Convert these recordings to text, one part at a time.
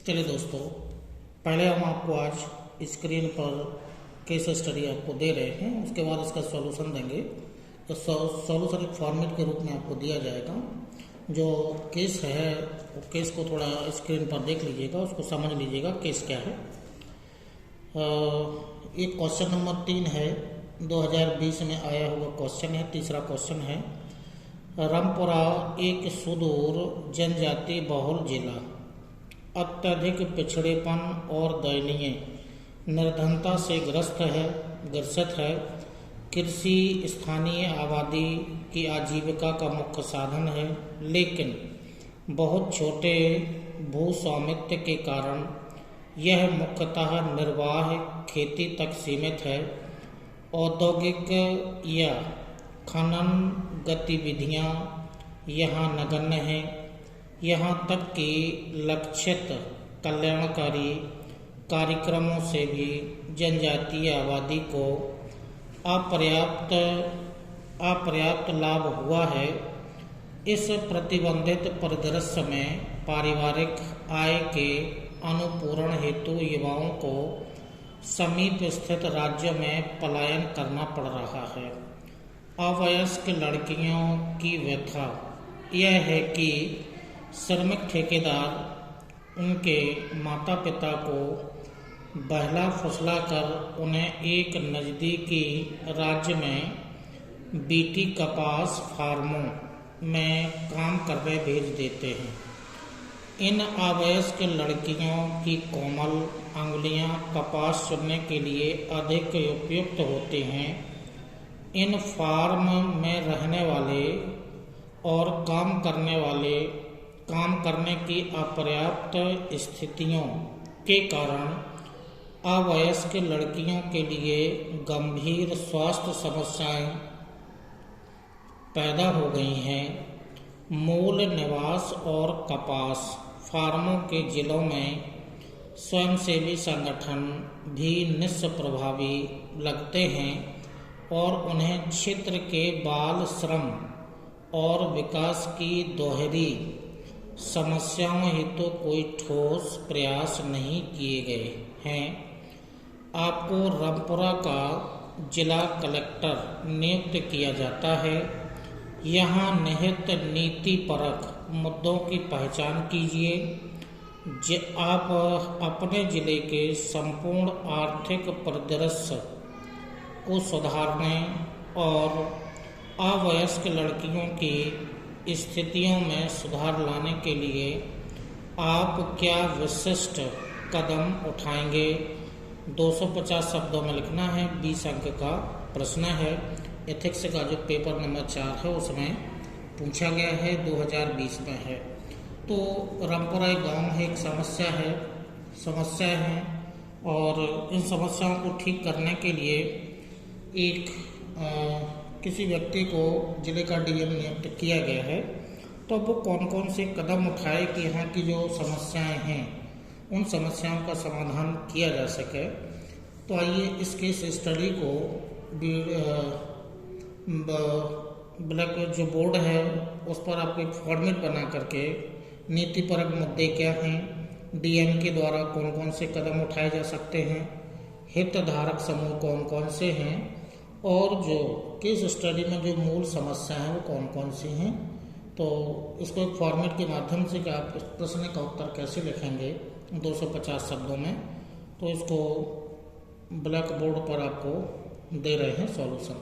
चलिए दोस्तों, पहले हम आपको आज स्क्रीन पर केस स्टडी आपको दे रहे हैं, उसके बाद इसका सॉल्यूशन देंगे। तो सॉल्यूशन एक फॉर्मेट के रूप में आपको दिया जाएगा। जो केस है वो केस को थोड़ा स्क्रीन पर देख लीजिएगा, उसको समझ लीजिएगा केस क्या है। एक क्वेश्चन नंबर 3 है, 2020 में आया हुआ क्वेश्चन है। तीसरा क्वेश्चन है, रामपुरा एक सुदूर जनजाति बहुल जिला अत्यधिक पिछड़ेपन और दयनीय निर्धनता से ग्रसित है। कृषि स्थानीय आबादी की आजीविका का मुख्य साधन है, लेकिन बहुत छोटे भू स्वामित्व के कारण यह मुख्यतः निर्वाह खेती तक सीमित है। औद्योगिक या खनन गतिविधियां यहाँ नगण्य हैं। यहाँ तक कि लक्षित कल्याणकारी कार्यक्रमों से भी जनजातीय आबादी को अपर्याप्त लाभ हुआ है। इस प्रतिबंधित परिदृश्य में पारिवारिक आय के अनुपूरण हेतु युवाओं को समीप स्थित राज्यों में पलायन करना पड़ रहा है। अवयस्क लड़कियों की व्यथा यह है कि श्रमिक ठेकेदार उनके माता पिता को बहला फुसला कर उन्हें एक नज़दीकी राज्य में बीटी कपास फार्मों में काम करने भेज देते हैं। इन अवयस्क लड़कियों की कोमल अंगुलियां कपास चुनने के लिए अधिक उपयुक्त होती हैं। इन फार्म में रहने वाले और काम करने की अपर्याप्त स्थितियों के कारण अवयस्क लड़कियों के लिए गंभीर स्वास्थ्य समस्याएं पैदा हो गई हैं। मूल निवास और कपास फार्मों के जिलों में स्वयंसेवी संगठन भी निष्प्रभावी लगते हैं और उन्हें क्षेत्र के बाल श्रम और विकास की दोहरी समस्याओं हेतु कोई ठोस प्रयास नहीं किए गए हैं। आपको रामपुरा का जिला कलेक्टर नियुक्त किया जाता है। यहाँ निहित नीतिपरक मुद्दों की पहचान कीजिए। आप अपने जिले के संपूर्ण आर्थिक परिदृश्य को सुधारने और अवयस्क लड़कियों की स्थितियों में सुधार लाने के लिए आप क्या विशिष्ट कदम उठाएंगे? 250 शब्दों में लिखना है। 20 अंक का प्रश्न है। एथिक्स का जो पेपर नंबर 4 है उसमें पूछा गया है, 2020 में है। तो रामपुरा एक गाँव है, एक समस्या है और इन समस्याओं को ठीक करने के लिए एक किसी व्यक्ति को जिले का डीएम नियुक्त किया गया है। तो वो कौन कौन से कदम उठाए कि यहाँ की जो समस्याएं हैं उन समस्याओं का समाधान किया जा सके। तो आइए इस केस स्टडी को ब्लैक जो बोर्ड है उस पर आपको एक फॉर्मेट बना करके नीतिपरक मुद्दे क्या हैं, डीएम के द्वारा कौन कौन से कदम उठाए जा सकते हैं, हितधारक समूह कौन कौन से हैं और जो केस स्टडी में जो मूल समस्या है वो कौन कौन सी हैं। तो इसको एक फॉर्मेट के माध्यम से कि आप इस प्रश्न का उत्तर कैसे लिखेंगे 250 शब्दों में, तो इसको ब्लैक बोर्ड पर आपको दे रहे हैं सॉल्यूशन।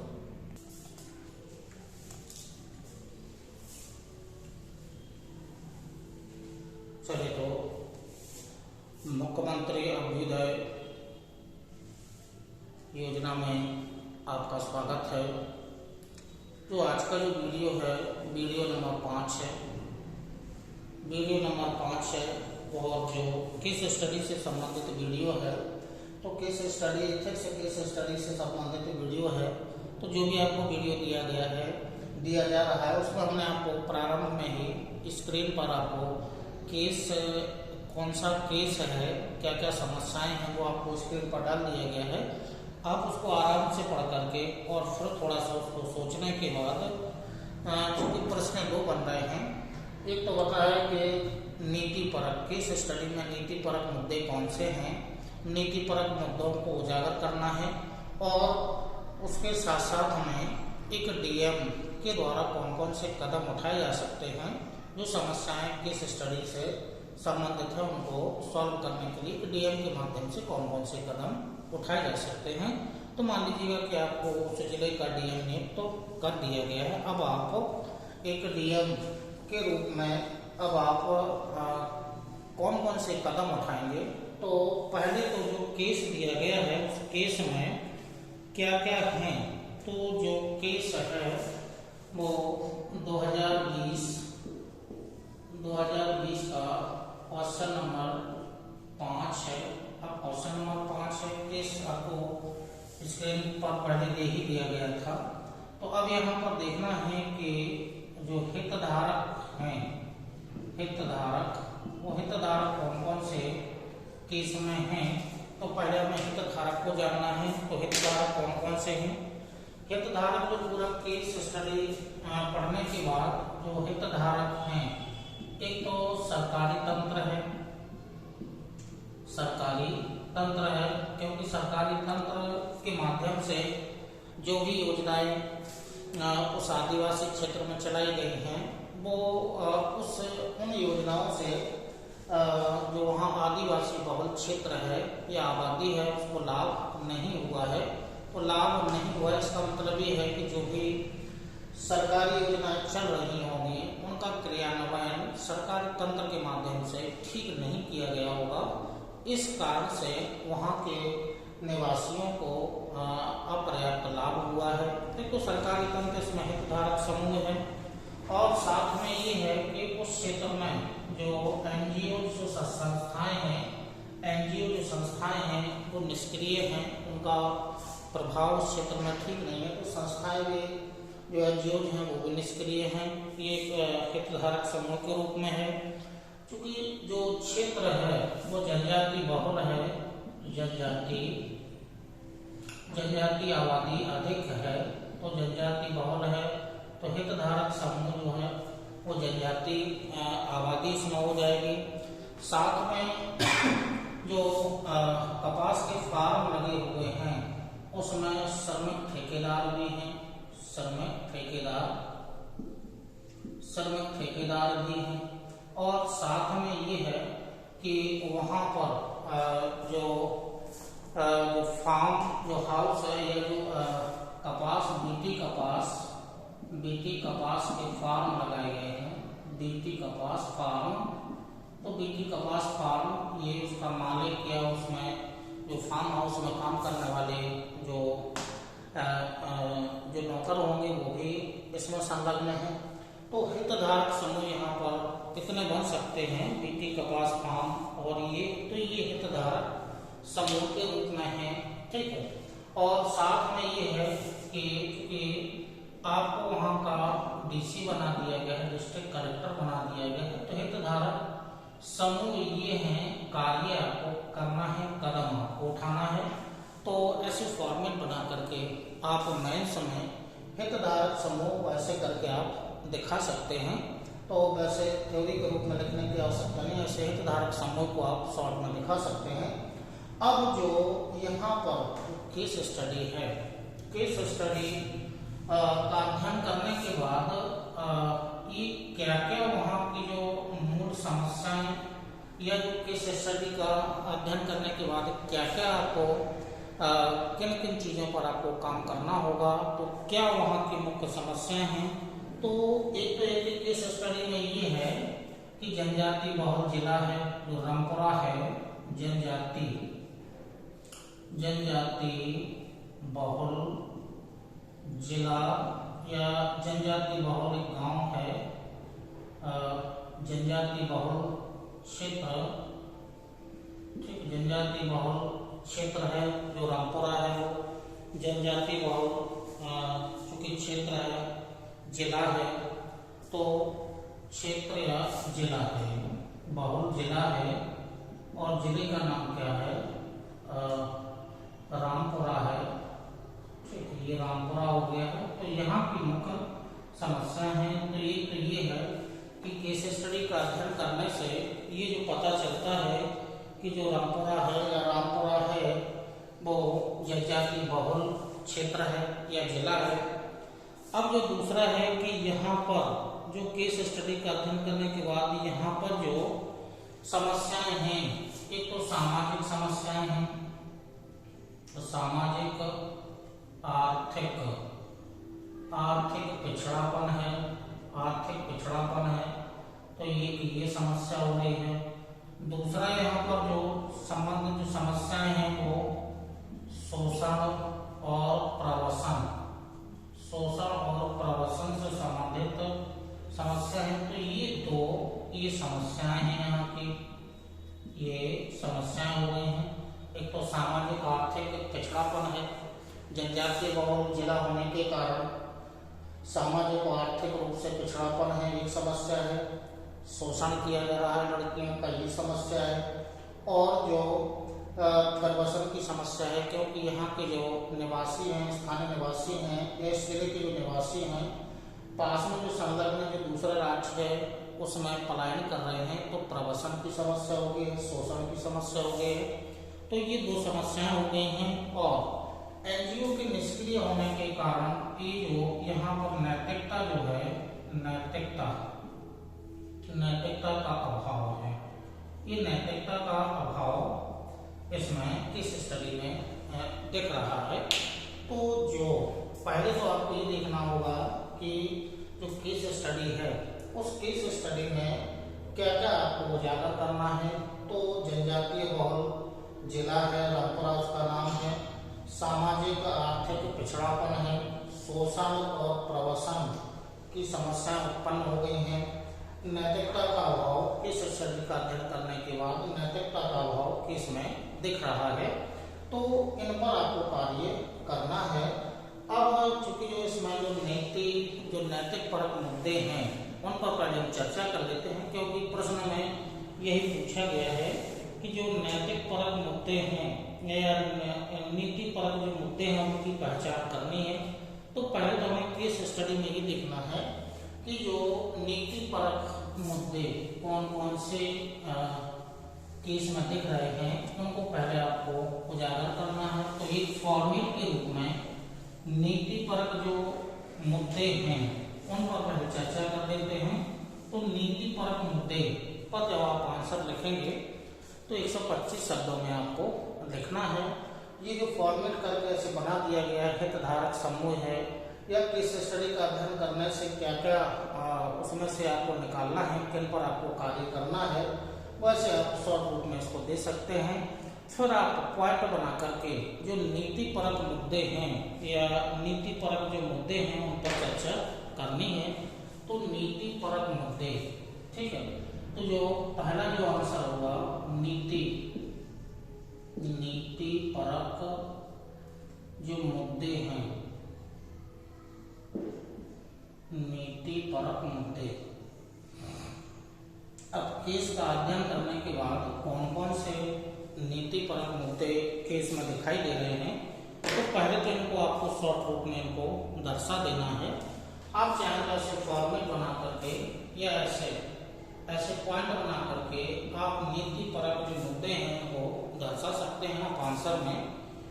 चलिए, तो मुख्यमंत्री अभ्युदय योजना में आपका स्वागत है। तो आज का जो वीडियो है वीडियो नंबर 5 है। वीडियो नंबर 5 है और जो केस स्टडी से संबंधित वीडियो है, तो case study ethics case study से संबंधित वीडियो है। तो जो भी आपको वीडियो दिया जा रहा है उसमें हमने आपको प्रारंभ में ही स्क्रीन पर आपको केस कौन सा केस है, क्या क्या समस्याएं हैं वो आपको स्क्रीन पर डाल दिया गया है। आप उसको आराम से पढ़ करके और फिर थोड़ा सा उसको सोचने के बाद चूँकि प्रश्न 2 बन रहे हैं। एक तो बताया कि नीतिपरक, केस स्टडी में नीतिपरक मुद्दे कौन से हैं, नीतिपरक मुद्दों को उजागर करना है और उसके साथ साथ हमें एक डीएम के द्वारा कौन कौन से कदम उठाए जा सकते हैं, जो समस्याएं केस स्टडी से संबंधित है उनको सॉल्व करने के लिए डीएम के माध्यम से कौन कौन से कदम उठाए जा सकते हैं। तो मान लीजिएगा कि आपको उस जिले का डीएम नियुक्त तो कर दिया गया है। अब आप एक डीएम के रूप में अब आप कौन कौन से कदम उठाएंगे। तो पहले तो जो केस दिया गया है उस केस में क्या क्या हैं, तो जो केस है वो 2020 का क्वेश्चन नंबर 5 है। अब क्वेश्चन नंबर 5 है, केस आपको स्क्रीन पर पहले दे ही दिया गया था। तो अब यहाँ पर देखना है कि जो हितधारक हैं, वो हितधारक कौन कौन से केस में हैं। तो पहले हमें हितधारक को जानना है। तो हितधारक कौन कौन से हैं, हितधारक जो पूरा केस स्टडी पढ़ने के बाद जो हितधारक हैं, एक तो सरकारी तंत्र है, क्योंकि सरकारी तंत्र के माध्यम से जो भी योजनाएं उस आदिवासी क्षेत्र में चलाई गई हैं वो उन योजनाओं से जो वहाँ आदिवासी बहुल क्षेत्र है या आबादी है उसको लाभ नहीं हुआ है। तो लाभ नहीं हुआ, इसका मतलब ये है कि जो भी सरकारी योजनाएं चल रही होंगी उनका क्रियान्वयन सरकारी तंत्र के माध्यम से ठीक नहीं किया गया होगा। इस कारण से वहाँ के निवासियों को अपर्याप्त लाभ हुआ है। देखो सरकारी तंत्र इसमें हितधारक समूह है और साथ में ये है कि उस क्षेत्र में जो एनजीओ जो संस्थाएं हैं वो निष्क्रिय हैं, उनका प्रभाव उस क्षेत्र में ठीक नहीं है। तो संस्थाएं भी जो एनजीओ हैं वो भी निष्क्रिय हैं, ये एक हितधारक समूह के रूप में है। क्योंकि जो क्षेत्र है वो जनजाति बहुल है, जनजाति आबादी अधिक है, तो जनजाति बहुल है, तो हितधारक समूह जो है वो जनजाति आबादी इसमें हो जाएगी। साथ में जो कपास के फार्म लगे हुए हैं उसमें श्रमिक ठेकेदार भी हैं, श्रमिक ठेकेदार भी हैं। और साथ में ये है कि वहाँ पर जो फार्म जो हाउस है या जो कपास बीटी कपास के फार्म लगाए गए हैं, बीटी कपास फार्म। तो बीटी कपास फार्म ये उसका मालिक या उसमें जो फार्म हाउस में काम करने वाले जो नौकर होंगे वो भी इसमें संलग्न है। तो हितधारक समूह यहाँ पर कितने बन सकते हैं, बीटी कपास फार्म और ये, तो ये हितधारक समूह के रूप में है, ठीक है। और साथ में ये है कि आपको वहाँ का डीसी बना दिया गया है, डिस्ट्रिक्ट कलेक्टर बना दिया गया है। तो हितधारक समूह ये हैं, कार्य आपको करना है, कदम आपको उठाना है। तो ऐसे फॉर्मेट बना करके आप मेंस में हितधारक समूह वैसे करके आप दिखा सकते हैं। तो वैसे थ्योरी के रूप में लिखने की आवश्यकता नहीं, ऐसे हितधारक समूह को आप शॉर्ट में दिखा सकते हैं। अब जो यहाँ पर केस स्टडी है, केस स्टडी का अध्ययन करने के बाद ये क्या क्या वहाँ की जो मूल समस्याएं या जो केस स्टडी का अध्ययन करने के बाद क्या क्या आपको किन किन चीज़ों पर आपको काम करना होगा, तो क्या वहाँ की मुख्य समस्याएं हैं। तो एक केस स्टडी में ये है कि जनजाति बहुल जिला है जो रामपुरा है, जनजाति बहुल जिला या जनजाति बहुल एक गांव है, जनजाति बहुल क्षेत्र, ठीक, जनजाति बहुल क्षेत्र है जो रामपुरा है, वो जनजाति बहुल चूंकि क्षेत्र है, जिला है, तो क्षेत्र या जिला है, बहुल जिला है और जिले का नाम क्या है, रामपुरा है, ठीक है, ये रामपुरा हो गया है। तो यहाँ की मुख्य समस्या है तो ये है कि केस स्टडी का अध्ययन करने से कि जो रामपुरा है या रामपुरा है वो जनजाति बहुल क्षेत्र है या जिला है। अब जो दूसरा है कि यहाँ पर जो केस स्टडी का अध्ययन करने के बाद यहाँ पर जो समस्याएं हैं, एक तो सामाजिक समस्याएं हैं, तो सामाजिक आर्थिक पिछड़ापन है, तो ये समस्या हो रही है। दूसरा यहाँ पर जो संबंधित जो समस्याएं हैं वो शोषण और प्रवसन से संबंधित समस्या है। तो ये समस्याएं हैं, यहाँ की ये समस्याएं हो रही हैं। एक तो सामाजिक आर्थिक पिछड़ापन है, जनजातीय बहुल जिला होने के कारण सामाजिक और आर्थिक रूप से पिछड़ापन है, एक समस्या है। शोषण किया जा रहा है लड़कियों का, ये समस्या है। और जो प्रवसन की समस्या है, क्योंकि यहाँ के जो निवासी हैं, स्थानीय निवासी हैं, इस जिले के जो निवासी हैं, पास में जो संलग्न जो दूसरा राज्य है उसमें पलायन कर रहे हैं, तो प्रवसन की समस्या हो गई है, शोषण की समस्या हो गई है। तो ये दो समस्याएं हो गई हैं। और एनजीओ के निष्क्रिय होने के कारण ये जो यहाँ पर नैतिकता जो है, नैतिकता का अभाव है। ये नैतिकता का अभाव इसमें इस स्टडी में दिख रहा है। तो जो पहले तो आपको ये देखना होगा कि जो केस स्टडी है उस केस स्टडी में क्या क्या आपको उजागर करना है। तो जनजातीय बहुल जिला है रामपुरा, उसका नाम है। सामाजिक आर्थिक पिछड़ापन है, शोषण और प्रवसन की समस्या उत्पन्न हो गई हैं। नैतिकता का अभाव, इस स्टडी का अध्ययन करने के बाद नैतिकता का अभाव केस में दिख रहा है। तो इन पर आपको कार्य करना है। अब चूंकि जो इसमें जो नैतिक परक मुद्दे हैं उन पर पहले हम चर्चा कर लेते हैं, क्योंकि प्रश्न में यही पूछा गया है कि जो नैतिक परक मुद्दे हैं या नीति परक जो मुद्दे हैं उनकी पहचान करनी है। तो पहले तो हमें केस स्टडी में ये देखना है कि जो नीति परक मुद्दे कौन कौन से केस में दिख रहे हैं उनको पहले आपको उजागर करना है। तो एक फॉर्मेट के रूप में नीति परक जो मुद्दे हैं उन पर पहले चर्चा कर लेते हैं। तो नीति परक मुद्दे पर जब आप आंसर लिखेंगे तो 125 शब्दों में आपको लिखना है। ये जो फॉर्मेट करके ऐसे बना दिया गया है, हितधारक समूह है या केस स्टडी का अध्ययन करने से क्या क्या उसमें से आपको निकालना है, किन पर आपको कार्य करना है, वैसे आप शॉर्ट रूप में इसको दे सकते हैं। फिर आप पॉइंट बना करके जो नीति परक मुद्दे हैं या नीति परक जो मुद्दे हैं उन पर चर्चा करनी है। तो नीति परक मुद्दे, ठीक है। तो जो पहला जो आंसर होगा नीति परक जो मुद्दे हैं, नीति परक मुद्दे। अब केस का अध्ययन करने के बाद कौन कौन से नीति परक मुद्दे केस में दिखाई दे रहे हैं, तो पहले तो इनको आपको शॉर्ट रूप में इनको दर्शा देना है। आप चाहें तो ऐसे फॉर्मेट बना करके या ऐसे पॉइंट बना करके आप नीति परक जो मुद्दे हैं वो दर्शा सकते हैं, आप आंसर में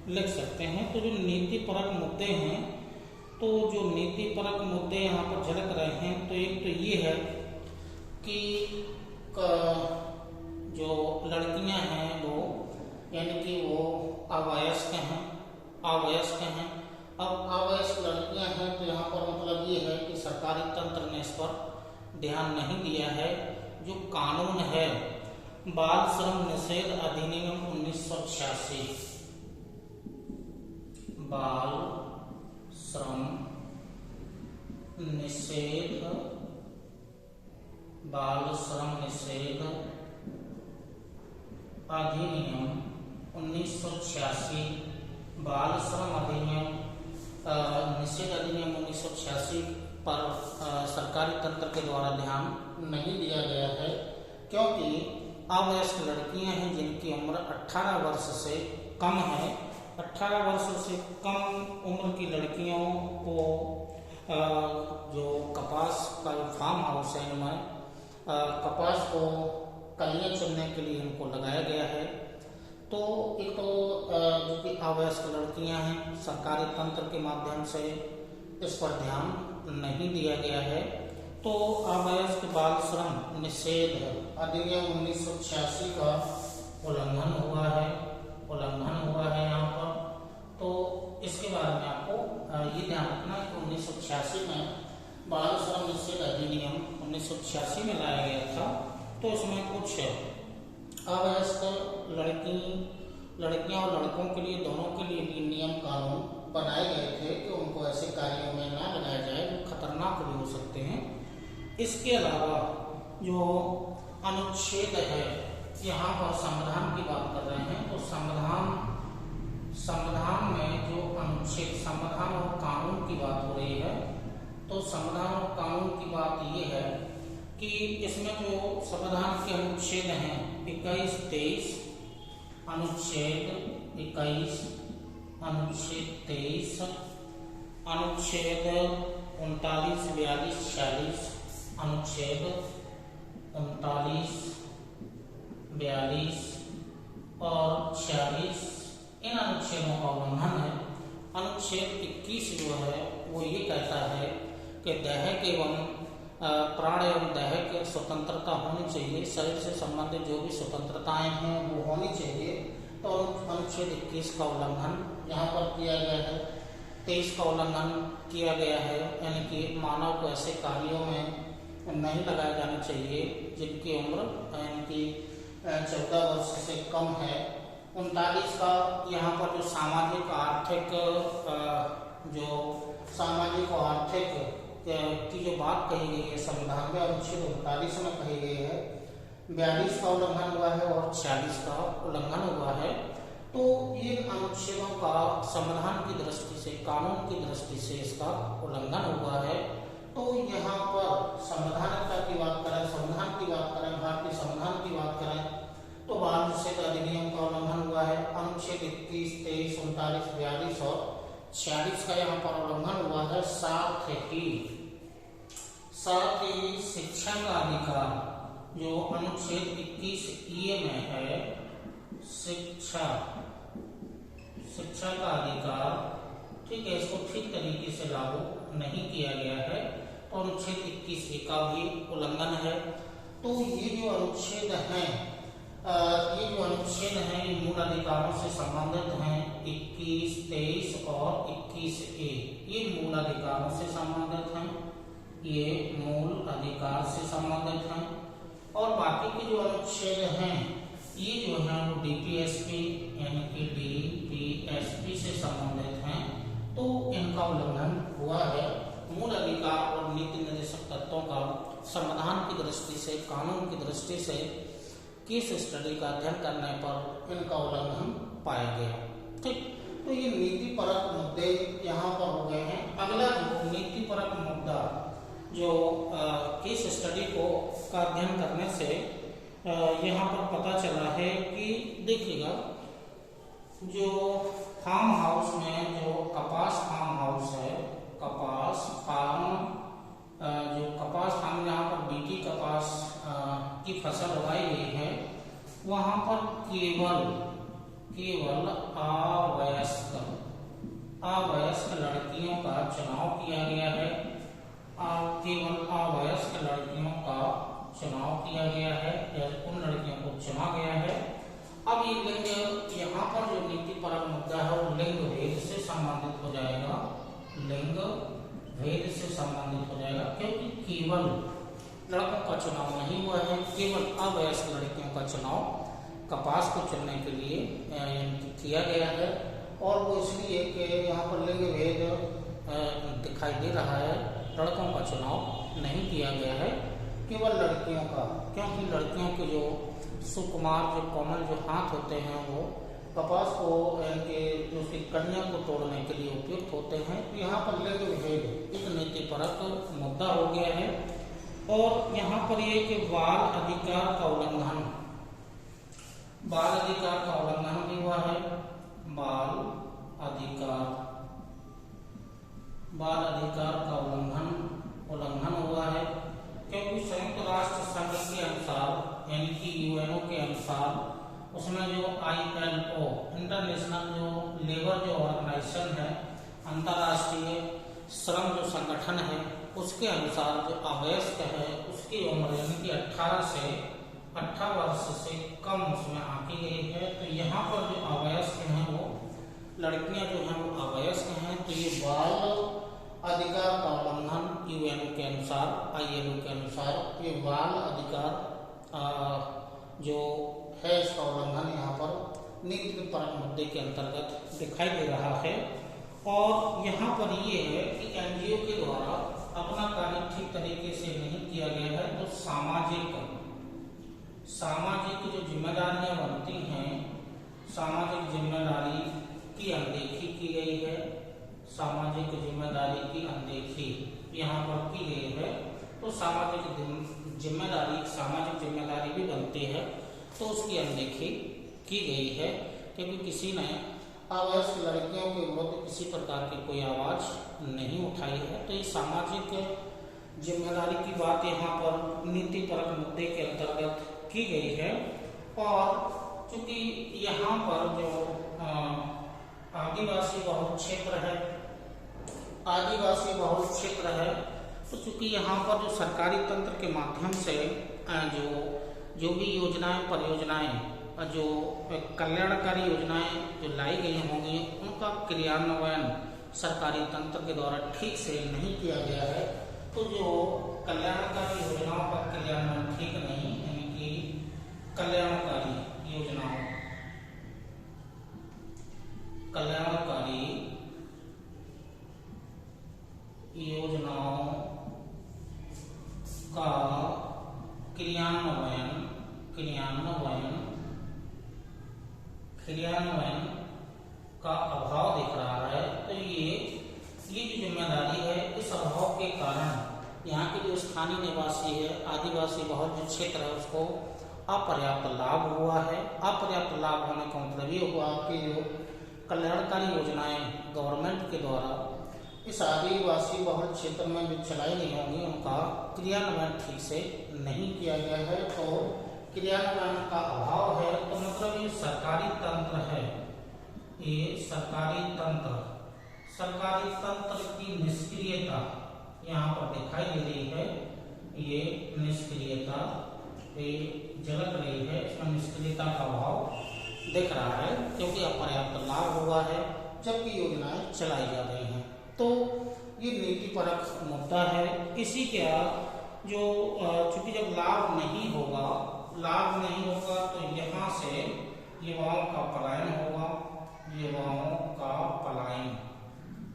लिख सकते हैं। तो जो नीति परक मुद्दे हैं, तो जो नीति परक मुद्दे यहाँ पर झलक रहे हैं, तो एक तो ये है कि जो लड़कियां हैं वो यानी कि वो अवयस्क हैं। अब अवयस्क लड़कियां हैं तो यहाँ पर मतलब ये है कि सरकारी तंत्र ने इस पर ध्यान नहीं दिया है। जो कानून है बाल श्रम निषेध अधिनियम 1986, बाल श्रम निषेध अधिनियम 1986, बाल श्रम अधिनियम निषेध अधिनियम 1986 पर सरकारी तंत्र के द्वारा ध्यान नहीं दिया गया है, क्योंकि अवयस्क लड़कियां हैं जिनकी उम्र 18 वर्ष से कम है। 18 वर्ष से कम उम्र की लड़कियों को जो कपास का फार्म हाउस है इनमें कपास को कलियां चुनने के लिए इनको लगाया गया है। तो एक तो जो कि अवयस्क लड़कियां हैं, सरकारी तंत्र के माध्यम से इस पर ध्यान नहीं दिया गया है। तो अवयस्क बाल श्रम निषेध अधिनियम 1986 का उल्लंघन हुआ है यहाँ पर। तो इसके बारे में आपको ये ध्यान रखना है कि 1986 में बाल श्रम निषेध अधिनियम 1986 में लाया गया था। तो इसमें कुछ अवयस्क लड़कियां और लड़कों के लिए, दोनों के लिए भी नियम कानून बनाए गए थे कि उनको ऐसे कार्यों में ना लगाया जाए जो खतरनाक भी हो सकते हैं। इसके अलावा जो अनुच्छेद है, यहाँ पर संविधान की बात कर रहे हैं, तो संविधान में जो अनुच्छेद, संविधान और कानून की बात हो रही है, तो संविधान और कानून की बात ये है कि इसमें जो संविधान के अनुच्छेद हैं 21, 23, अनुच्छेद 21, अनुच्छेद 23, अनुच्छेद 39, 42, 46, अनुच्छेद 39, 42 और 46, इन अनुच्छेदों का उल्लंघन है। अनुच्छेद 21 जो है वो ये कहता है कि दैहिक एवं प्राण एवं दैहिक स्वतंत्रता होनी चाहिए, शरीर से संबंधित जो भी स्वतंत्रताएं हैं वो होनी चाहिए। तो अनुच्छेद 21 का उल्लंघन यहाँ पर किया गया है। 23 का उल्लंघन किया गया है, यानी कि मानव को ऐसे कार्यों में नहीं लगाए जाने चाहिए जिनकी उम्र यानी कि 14 वर्ष से कम है। 39 का यहाँ पर जो सामाजिक आर्थिक की जो बात कही गई है संविधान में, अनुच्छेद 39 में कही गई है। 42 का उल्लंघन हुआ है और 46 का उल्लंघन हुआ है। तो ये अनुच्छेदों का संविधान की दृष्टि से, कानून की दृष्टि से इसका उल्लंघन हुआ है। तो यहाँ पर संवैधानिकता की बात करें, संविधान की बात करें, भारतीय संविधान की बात करें, तो बाल निषेध अधिनियम का उल्लंघन हुआ है। अनुच्छेद 21, 23, 39, 42 और 46 का यहाँ पर उल्लंघन हुआ है। साथ ही शिक्षा का अधिकार जो अनुच्छेद 21 में है, शिक्षा का अधिकार, ठीक है, इसको ठीक तरीके से लागू नहीं किया गया है, तो अनुच्छेद 21 का भी उल्लंघन है। तो ये जो अनुच्छेद हैं ये मूल अधिकारों से संबंधित हैं। 21, 23 और 21A ये मूल अधिकारों से संबंधित हैं, ये मूल अधिकार से संबंधित हैं। और बाकी के जो अनुच्छेद हैं ये जो है वो DPSP यानी कि DPSP से संबंधित हैं, तो इनका उल्लंघन हुआ है। मूल अधिकार और नीति निर्देशक तत्वों का संविधान की दृष्टि से, कानून की दृष्टि से केस स्टडी का अध्ययन करने पर इनका उल्लंघन पाया गया। ठीक, तो ये नीतिपरक मुद्दे यहाँ पर हो गए हैं। अगला जो नीतिपरक मुद्दा जो केस स्टडी का अध्ययन करने से यहाँ पर पता चला है कि देखिएगा, जो फार्म हाउस में जो कपास फार्म हाउस है, कपास फार्म जहाँ पर बीटी कपास की फसल उगाई गई है, वहाँ पर केवल अवयस्क लड़कियों का चुनाव किया गया है। केवल अवयस्क लड़कियों का चुनाव किया गया है या उन लड़कियों को चुना गया है। अब ये लिंग, यहाँ पर जो नीतिपरक मुद्दा है वो लिंग भेद से संबंधित हो जाएगा, लिंग भेद से संबंधित हो जाएगा, क्योंकि केवल लड़कों का चुनाव नहीं हुआ है, केवल अवयस्क लड़कियों का चुनाव कपास को चुनने के लिए किया गया है। और वो इसलिए कि यहाँ पर लिंग भेद दिखाई दे रहा है, लड़कों का चुनाव नहीं किया गया है, केवल लड़कियों का, क्योंकि लड़कियों के जो सुकुमार, जो कोमल जो हाथ होते हैं वो कपास को जो उसकी कड़ियों को तोड़ने के लिए उपयुक्त होते हैं। यहाँ पर लिंग भेद एक नीतिपरक मुद्दा हो गया है। और यहाँ पर ये कि बाल अधिकार का उल्लंघन भी हुआ है। बाल अधिकार का उल्लंघन हुआ है, क्योंकि संयुक्त राष्ट्र संघ के अनुसार यानी कि यूएनओ के अनुसार उसमें जो ILO इंटरनेशनल जो लेबर जो ऑर्गेनाइजेशन है, अंतर्राष्ट्रीय श्रम जो संगठन है, उसके अनुसार जो अवयस्क है उसकी उम्र यानी कि 18 वर्ष से कम उसमें आंकी गई है। तो यहाँ पर जो अवयस्क हैं वो लड़कियां जो हैं वो अवयस्क हैं। तो ये बाल अधिकार का उल्लंघन UN के अनुसार, ILO के अनुसार ये बाल अधिकार जो है इसका उल्लंघन यहाँ पर नीतिपरक मुद्दे के अंतर्गत दिखाई दे रहा है। और यहाँ पर ये है कि NGO के द्वारा अपना कार्य ठीक तरीके से नहीं किया गया है, तो सामाजिक जो जिम्मेदारियां बनती हैं, सामाजिक जिम्मेदारी की अनदेखी की गई है, सामाजिक जिम्मेदारी की अनदेखी यहाँ पर की गई है। तो सामाजिक जिम्मेदारी भी बनती है, तो उसकी अनदेखी की गई है, क्योंकि किसी ने अवयस्क लड़कियों के विरुद्ध किसी प्रकार की कोई आवाज नहीं उठाई है। तो ये सामाजिक जिम्मेदारी की बात यहाँ पर नीतिपरक मुद्दे के अंतर्गत की गई है। और चूंकि यहाँ पर जो आदिवासी बहुल क्षेत्र है, तो चूंकि यहाँ पर जो सरकारी तंत्र के माध्यम से जो भी योजनाएं, परियोजनाएं, जो कल्याणकारी योजनाएं जो लाई गई होंगी, उनका क्रियान्वयन सरकारी तंत्र के द्वारा ठीक से नहीं किया गया है। तो जो कल्याणकारी योजनाओं का क्रियान्वयन ठीक नहीं, यानी कि कल्याणकारी योजनाओं का क्रियान्वयन का अभाव दिख रहा है। तो ये जो जिम्मेदारी है, इस अभाव के कारण यहाँ के जो स्थानीय निवासी है, आदिवासी बहुल जो क्षेत्र है, उसको अपर्याप्त लाभ हुआ है। अपर्याप्त लाभ होने का मतलब ये हुआ कि जो कल्याणकारी योजनाएं गवर्नमेंट के द्वारा इस आदिवासी बहुल क्षेत्र में जो चलाई गई होंगी, उनका क्रियान्वयन ठीक से नहीं किया गया है। तो क्रियान्वयन का अभाव है, तो मतलब ये सरकारी तंत्र है, ये सरकारी तंत्र की निष्क्रियता यहाँ पर दिखाई दे रही है। ये निष्क्रियता झलक रही है, इसमें निष्क्रियता का अभाव दिख रहा है, क्योंकि अपर्याप्त लाभ हुआ है जबकि योजनाएं चलाई जा रही हैं। तो ये नीतिपरक मुद्दा है। इसी के जो चूंकि जब लाभ नहीं होगा तो यहाँ से युवाओं का पलायन,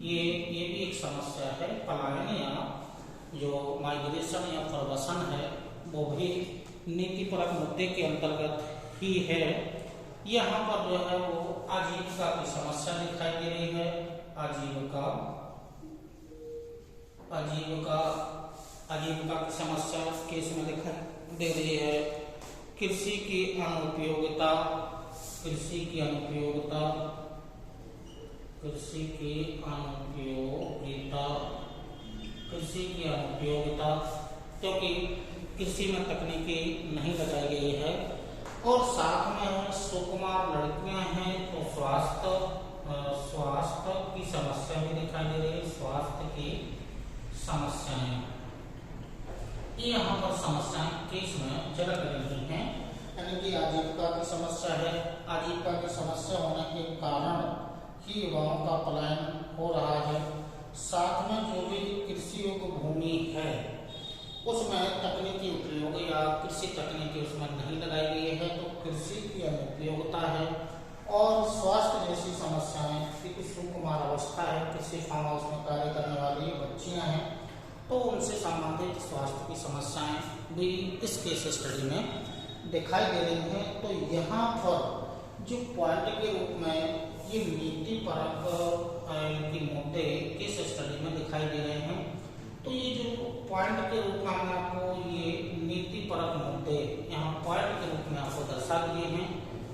ये भी एक समस्या है। पलायन या जो माइग्रेशन या प्रवसन है, वो भी नीतिपरक मुद्दे के अंतर्गत ही है। यहाँ पर जो है वो आजीविका की समस्या दिखाई दे रही है। आजीविका की समस्या केस में दिखाई दे रही है। कृषि की अनुपयोगिता क्योंकि कृषि में तकनीकी नहीं लगाई गई है। और साथ में सुकुमार लड़कियां हैं, तो स्वास्थ्य की समस्या भी दिखाई दे रही है। स्वास्थ्य की समस्याएं, ये यहाँ पर समस्याएं केस में झलक रही हैं। यानी कि आजीविका की समस्या है। आजीविका की समस्या होने के कारण ही युवाओं का पलायन हो रहा है। साथ में जो भी कृषि योग्य भूमि है, उसमें तकनीकी उपयोग या कृषि तकनीकी उसमें नहीं लगाई गई है, तो कृषि की अनुपयोगिता है। और स्वास्थ्य जैसी समस्याएं, क्योंकि सुकुमार अवस्था है, कृषि फार्म हाउस में कार्य करने वाली बच्चियां हैं, तो उनसे संबंधित स्वास्थ्य की समस्याएं भी इस केस स्टडी में दिखाई दे रही हैं। तो यहाँ पर जो पॉइंट के रूप में ये नीतिपरक के मुद्दे केस स्टडी में दिखाई दे रहे हैं। तो ये जो पॉइंट के रूप में हमने आपको ये नीतिपरक मुद्दे यहाँ पॉइंट के रूप में आपको दर्शा दिए हैं।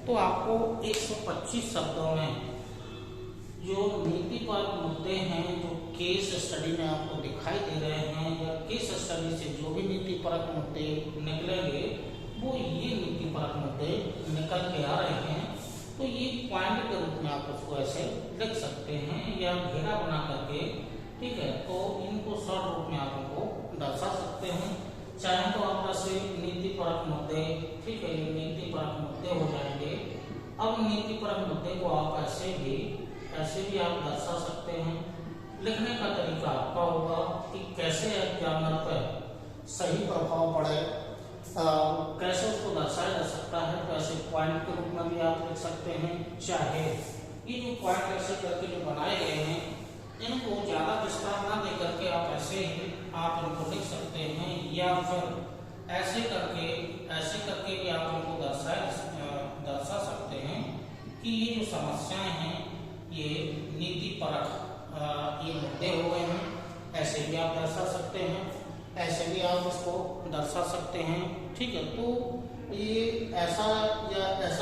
तो आपको 125 शब्दों में जो नीतिपरक मुद्दे हैं, जो केस स्टडी में आपको दिखाई दे रहे हैं, या केस स्टडी से जो भी नीतिपरक मुद्दे निकलेंगे, वो ये नीतिपरक मुद्दे निकल के आ रहे हैं। इसको ऐसे लिख सकते हैं या घेरा बना करके, ठीक है। तो इनको शॉर्ट रूप में आप इनको दर्शा सकते हैं। चाहे तो आप ऐसे नीतिपरक मुद्दे, ठीक है, ये नीतिपरक मुद्दे हो जाएंगे। अब नीतिपरक मुद्दे को आप ऐसे भी आप दर्शा सकते हैं। लिखने का तरीका आपका होगा कि कैसे एग्जामिनर पर सही प्रभाव पड़े, कैसे उसको दर्शाया जा सकता है। तो ऐसे पॉइंट के रूप में भी आप लिख सकते हैं। चाहे ये जो पॉइंट ऐसे करके जो बनाए गए हैं, इनको ज्यादा विस्तार ना दे करके आप ऐसे ही आप इनको लिख सकते हैं, या फिर ऐसे करके भी आप इनको दर्शा सकते हैं कि ये जो समस्याएं हैं ये नीतिपरक ये मुद्दे हो गए हैं। ऐसे भी आप दर्शा सकते हैं, ऐसे भी आप इसको दर्शा सकते हैं, ठीक है। तो ये ऐसा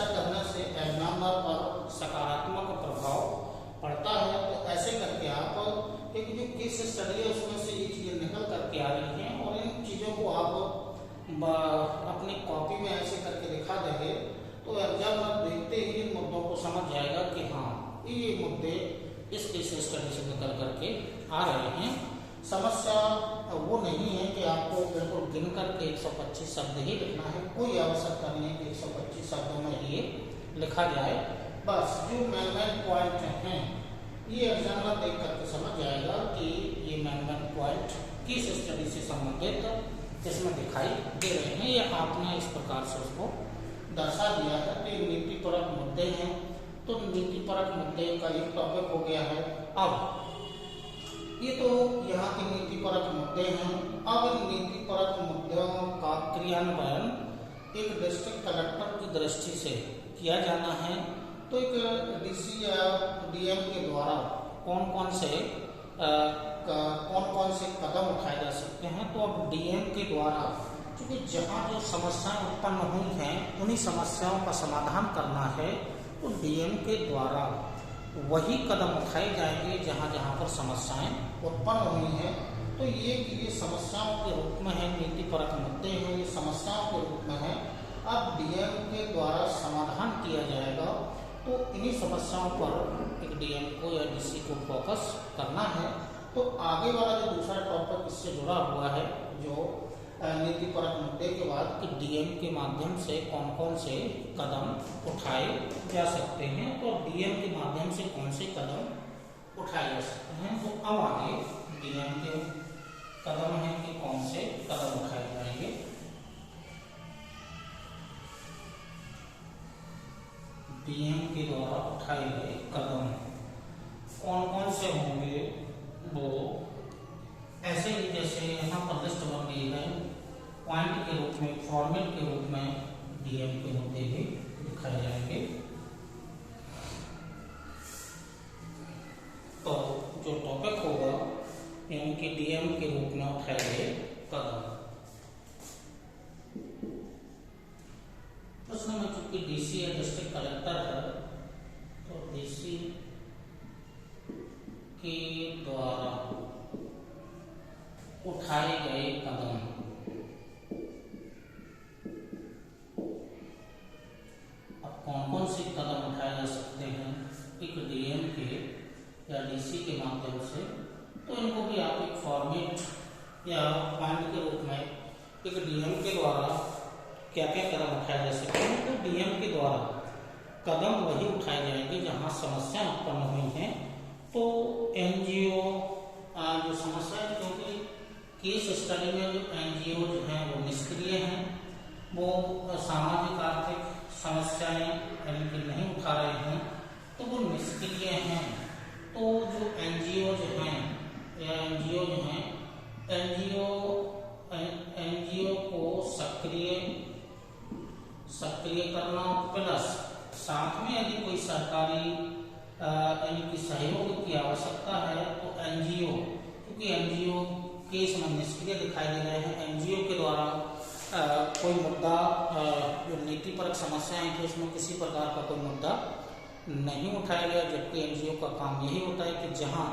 करने से एग्जामिनर पर सकारात्मक प्रभाव पड़ता है। तो ऐसे करके आप एक जो केस स्टडी है उसमें से ये चीजें निकल करके आ रही हैं, और इन चीजों को आप अपनी कॉपी में ऐसे करके दिखा देंगे तो एग्जामिनर देखते ही इन मुद्दों को समझ जाएगा कि हाँ ये मुद्दे इस केस स्टडी से निकल करके आ रहे हैं। समस्या वो नहीं है कि आपको बिल्कुल गिन करके 125 शब्द ही लिखना है, कोई आवश्यकता नहीं है कि 125 शब्दों में ये लिखा जाए। बस जो मेन पॉइंट हैं ये एग्जामिनर देख करके समझ जाएगा कि ये मेन पॉइंट किस स्टडी से संबंधित इसमें दिखाई दे रहे हैं, या आपने इस प्रकार से उसको दर्शा दिया है। तो ये नीतिपरक मुद्दे हैं। तो नीतिपरक मुद्दे का एक टॉपिक हो गया है। अब ये तो यहाँ के नीतिपरक मुद्दे हैं। अब इन नीतिपरक मुद्दों का क्रियान्वयन एक डिस्ट्रिक्ट कलेक्टर की दृष्टि से किया जाना है। तो एक डीसी या डीएम के द्वारा कौन कौन से कदम उठाए जा सकते हैं। तो अब डीएम के द्वारा, क्योंकि जहाँ जो समस्याएं उत्पन्न हुई हैं उन्हीं समस्याओं का समाधान करना है, तो डीएम के द्वारा वही कदम उठाए जाएंगे जहाँ जहाँ पर समस्याएं उत्पन्न हुई हैं। तो ये समस्याओं के रूप में है, नीतिपरक मुद्दे हैं, ये समस्याओं के रूप में है। अब डीएम के द्वारा समाधान किया जाएगा। तो इन्हीं समस्याओं पर एक डीएम को या डीसी को फोकस करना है। तो आगे वाला जो दूसरा टॉपिक इससे जुड़ा हुआ है, जो नीतिपरक मुद्दे के बाद कि डीएम के माध्यम से कौन कौन से कदम उठाए जा सकते हैं। तो डीएम के माध्यम से कौन से कदम उठाए जा सकते हैं। तो अब आगे डीएम के कदम हैं कि कौन से कदम उठाए जाएंगे। डीएम के द्वारा उठाए गए कदम कौन कौन से होंगे, वो ऐसे ही जैसे यहाँ पर लिस्ट बन गई है, पॉइंट के रूप में, फॉर्मेट के रूप में डीएम के मुद्दे भी दिखाए जाएंगे। तो जो टॉपिक होगा यानी कि डीएम के रूप में उठाए गए कदम, उसमें चूंकि डीसी या डिस्ट्रिक्ट कलेक्टर है, तो डीसी के द्वारा उठाए गए कदम, अब कौन कौन से कदम उठाए जा सकते हैं एक डीएम के या डीसी के माध्यम से। तो इनको भी आप एक फॉर्मेट या पॉइंट के रूप में एक डीएम के द्वारा क्या क्या कदम उठाए जा सकते हैं। तो डीएम के द्वारा कदम वही उठाए जाएंगे जहां समस्या उत्पन्न हुई है। तो एनजीओ जो समस्या, क्योंकि केस स्टडी में जो एनजीओ जो हैं वो निष्क्रिय हैं, वो सामाजिक आर्थिक समस्याएं यानी कि नहीं उठा रहे हैं, तो वो निष्क्रिय हैं। तो जो एनजीओ जो हैं या एनजीओ जो हैं, एनजीओ को सक्रिय करना, प्लस साथ में यदि कोई सरकारी यानी कि सहयोग की आवश्यकता है तो एनजीओ, क्योंकि एनजीओ केस में निष्क्रिय दिखाई दे रहे हैं, एनजीओ के द्वारा कोई मुद्दा जो नीतिपरक समस्याएं थी उसमें किसी प्रकार का कोई मुद्दा नहीं उठाया गया। जबकि एनजीओ का काम यही होता है कि जहां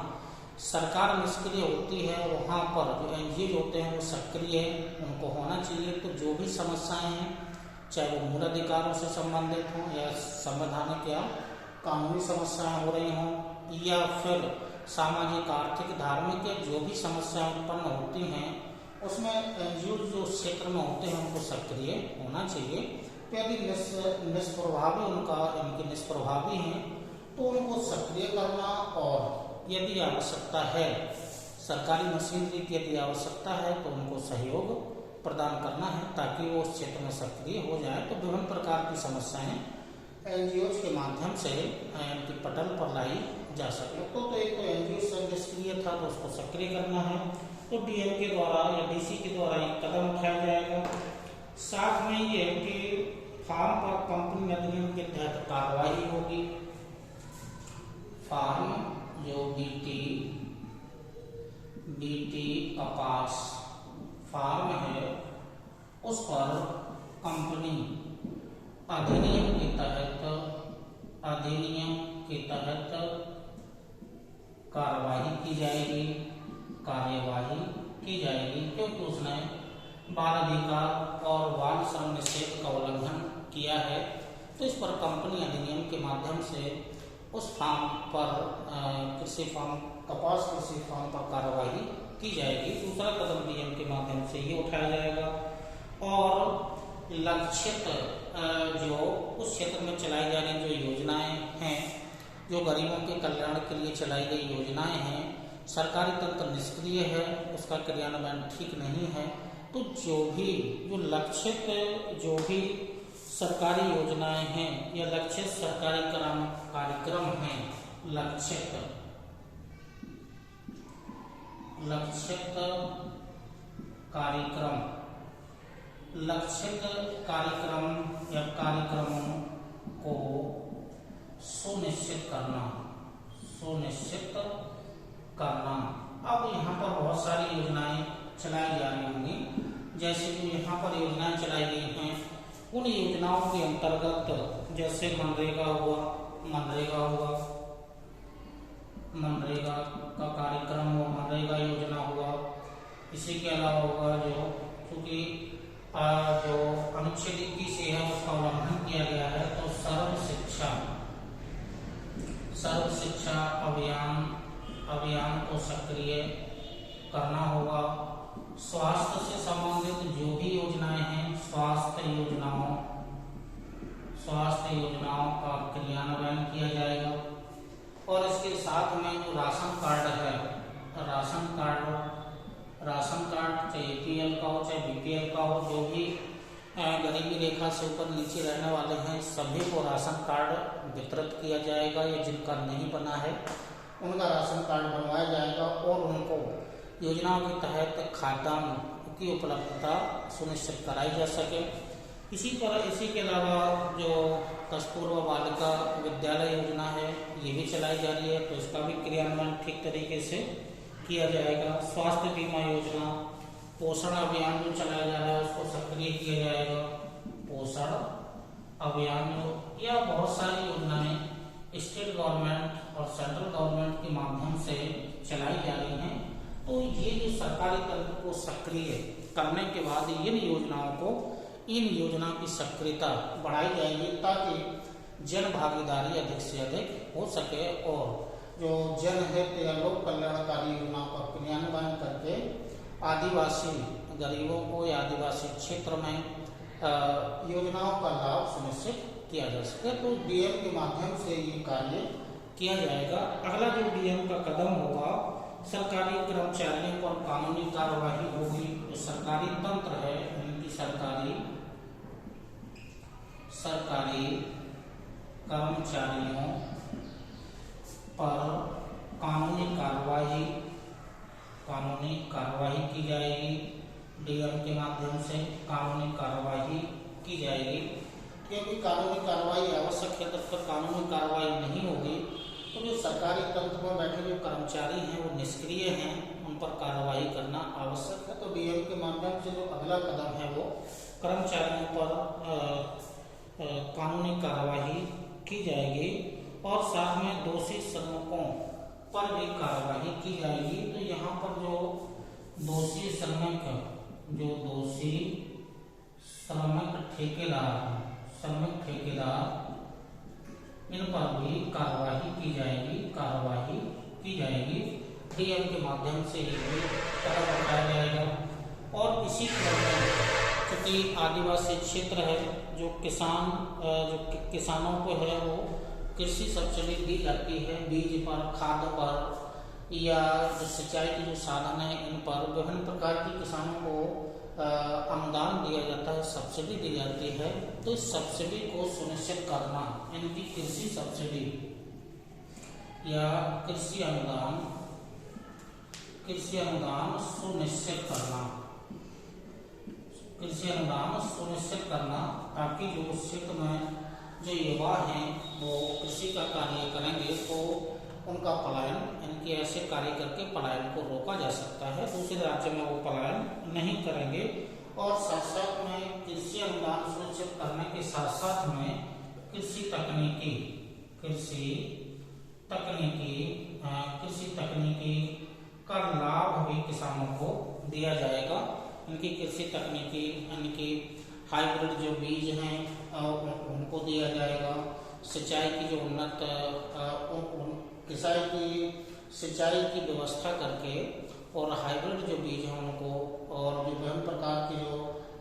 सरकार निष्क्रिय होती है वहां पर जो एनजीओ होते हैं वो सक्रिय उनको होना चाहिए। तो जो भी समस्याएं हैं, चाहे वो मूल अधिकारों से संबंधित हों या संवैधानिक या कानूनी समस्याएं हो रही हों या फिर सामाजिक आर्थिक धार्मिक या जो भी समस्याएं उत्पन्न होती हैं उसमें एनजीओ जो क्षेत्र में होते हैं उनको सक्रिय होना चाहिए। तो यदि निष्प्रभावी इनके निष्प्रभावी हैं तो उनको सक्रिय करना, और यदि आवश्यकता है सरकारी मशीनरी की यदि आवश्यकता है तो उनको सहयोग प्रदान करना है ताकि वो उस क्षेत्र में सक्रिय हो जाए। तो विभिन्न प्रकार की समस्याएं एनजीओ के माध्यम से इनकी पटल पर लाई जा सके। तो एक तो एनजीओ निष्क्रिय था तो उसको सक्रिय करना है, तो डीएम के द्वारा या डीसी के द्वारा एक कदम उठाया जाएगा। साथ में ये है कि फार्म पर कंपनी अधिनियम के तहत कार्रवाई होगी। फार्म जो बीटी कपास फार्म है उस पर कंपनी अधिनियम के तहत कार्यवाही की जाएगी क्योंकि उसने बाल अधिकार और बाल श्रम निषेध का उल्लंघन किया है। तो इस पर कंपनी अधिनियम के माध्यम से उस फार्म पर कपास कृषि फार्म पर कार्यवाही की जाएगी। दूसरा कदम डीएम के माध्यम से ये उठाया जाएगा और लक्षित जो उस क्षेत्र में चलाई जा रही जो योजनाएं हैं, जो गरीबों के कल्याण के लिए चलाई गई योजनाएं हैं, सरकारी तंत्र निष्क्रिय है, उसका क्रियान्वयन ठीक नहीं है। तो जो लक्षित जो भी सरकारी योजनाएं हैं या लक्षित सरकारी कार्यक्रम हैं, लक्षित कार्यक्रम या कार्यक्रमों को सुनिश्चित करना। अब यहाँ पर बहुत सारी योजनाएं चलाई जा रही होंगी। जैसे कि यहाँ पर योजनाएं चलाई गई हैं उन योजनाओं के अंतर्गत जैसे मनरेगा का कार्यक्रम हो, मनरेगा योजना हुआ। इसी के अलावा होगा क्योंकि जो अनुच्छेद 21 है उसका उल्लंघन किया गया है तो सर्व शिक्षा अभियान को सक्रिय करना होगा। स्वास्थ्य से संबंधित जो भी योजनाएं हैं, स्वास्थ्य योजनाओं का क्रियान्वयन किया जाएगा। और इसके साथ में जो राशन कार्ड है, राशन कार्ड चाहे एपीएल का हो चाहे बीपीएल का हो, जो भी गरीबी रेखा से ऊपर नीचे रहने वाले हैं सभी को राशन कार्ड वितरित किया जाएगा या जिनका नहीं बना है उनका राशन कार्ड बनवाया जाएगा और उनको योजनाओं के तहत खाद्यान्न की उपलब्धता सुनिश्चित कराई जा सके। इसी के अलावा जो कस्तूरबा बालिका विद्यालय योजना है ये भी चलाई जा रही है तो इसका भी क्रियान्वयन ठीक तरीके से किया जाएगा। स्वास्थ्य बीमा योजना, पोषण अभियान जो चलाया जा रहा है उसको सक्रिय किया जाएगा। पोषण अभियान या बहुत सारी योजनाएं स्टेट गवर्नमेंट और सेंट्रल गवर्नमेंट के माध्यम से चलाई जा रही हैं। तो ये जो सरकारी तंत्र को सक्रिय करने के बाद इन योजनाओं की सक्रियता बढ़ाई जाएगी ताकि जन भागीदारी अधिक से अधिक हो सके और जो जनहित या लोक कल्याणकारी योजनाओं का क्रियान्वयन करके आदिवासी गरीबों को या आदिवासी क्षेत्र में योजनाओं का लाभ सुनिश्चित किया जा सके। तो डीएम के माध्यम से ये कार्य किया जाएगा। अगला जो डीएम का कदम होगा, सरकारी कर्मचारियों पर कानूनी कार्यवाही होगी। जो सरकारी तंत्र है उनकी सरकारी कर्मचारियों पर कानूनी कार्यवाही की जाएगी। डीएम के माध्यम से कानूनी कार्यवाही की जाएगी क्योंकि कानूनी कार्यवाही आवश्यक है। तब तक कानूनी कार्यवाही नहीं होगी तो जो सरकारी तंत्र में बैठे जो कर्मचारी हैं वो निष्क्रिय हैं, उन पर कार्यवाही करना आवश्यक है। तो डीएम के माध्यम से जो अगला कदम है वो कर्मचारियों पर कानूनी कार्यवाही की जाएगी और साथ में दोषी श्रमिकों पर भी कार्यवाही की जाएगी। तो यहाँ पर जो दोषी श्रमिक इन पर भी कार्यवाही की जाएगी। डीएम के माध्यम से ये भी कदम उठाया जाएगा। और इसी क्रम में चूँकि आदिवासी क्षेत्र है, जो किसानों को है वो कृषि सब्सिडी दी जाती है, बीज पर, खाद पर या जो सिंचाई के जो साधन है इन पर विभिन्न प्रकार की किसानों को अनुदान दिया जाता है, सब्सिडी दी जाती है। तो इस सब्सिडी को सुनिश्चित करना, इनकी कृषि सब्सिडी या कृषि अनुदान सुनिश्चित करना, ताकि जो क्षेत्र में जो युवा हैं वो कृषि का कार्य करेंगे तो उनका पलायन, इनके ऐसे कार्य करके पलायन को रोका जा सकता है, दूसरे राज्य में वो पलायन नहीं करेंगे। और साथ साथ में कृषि अनुदान सुनिश्चित करने के साथ साथ में कृषि तकनीकी का लाभ भी किसानों को दिया जाएगा। इनकी कृषि तकनीकी, इनकी हाइब्रिड जो बीज हैं उनको दिया जाएगा। सिंचाई की जो उन्नत सिंचाई की व्यवस्था करके और हाइब्रिड जो बीज हैं उनको, और विभिन्न प्रकार के जो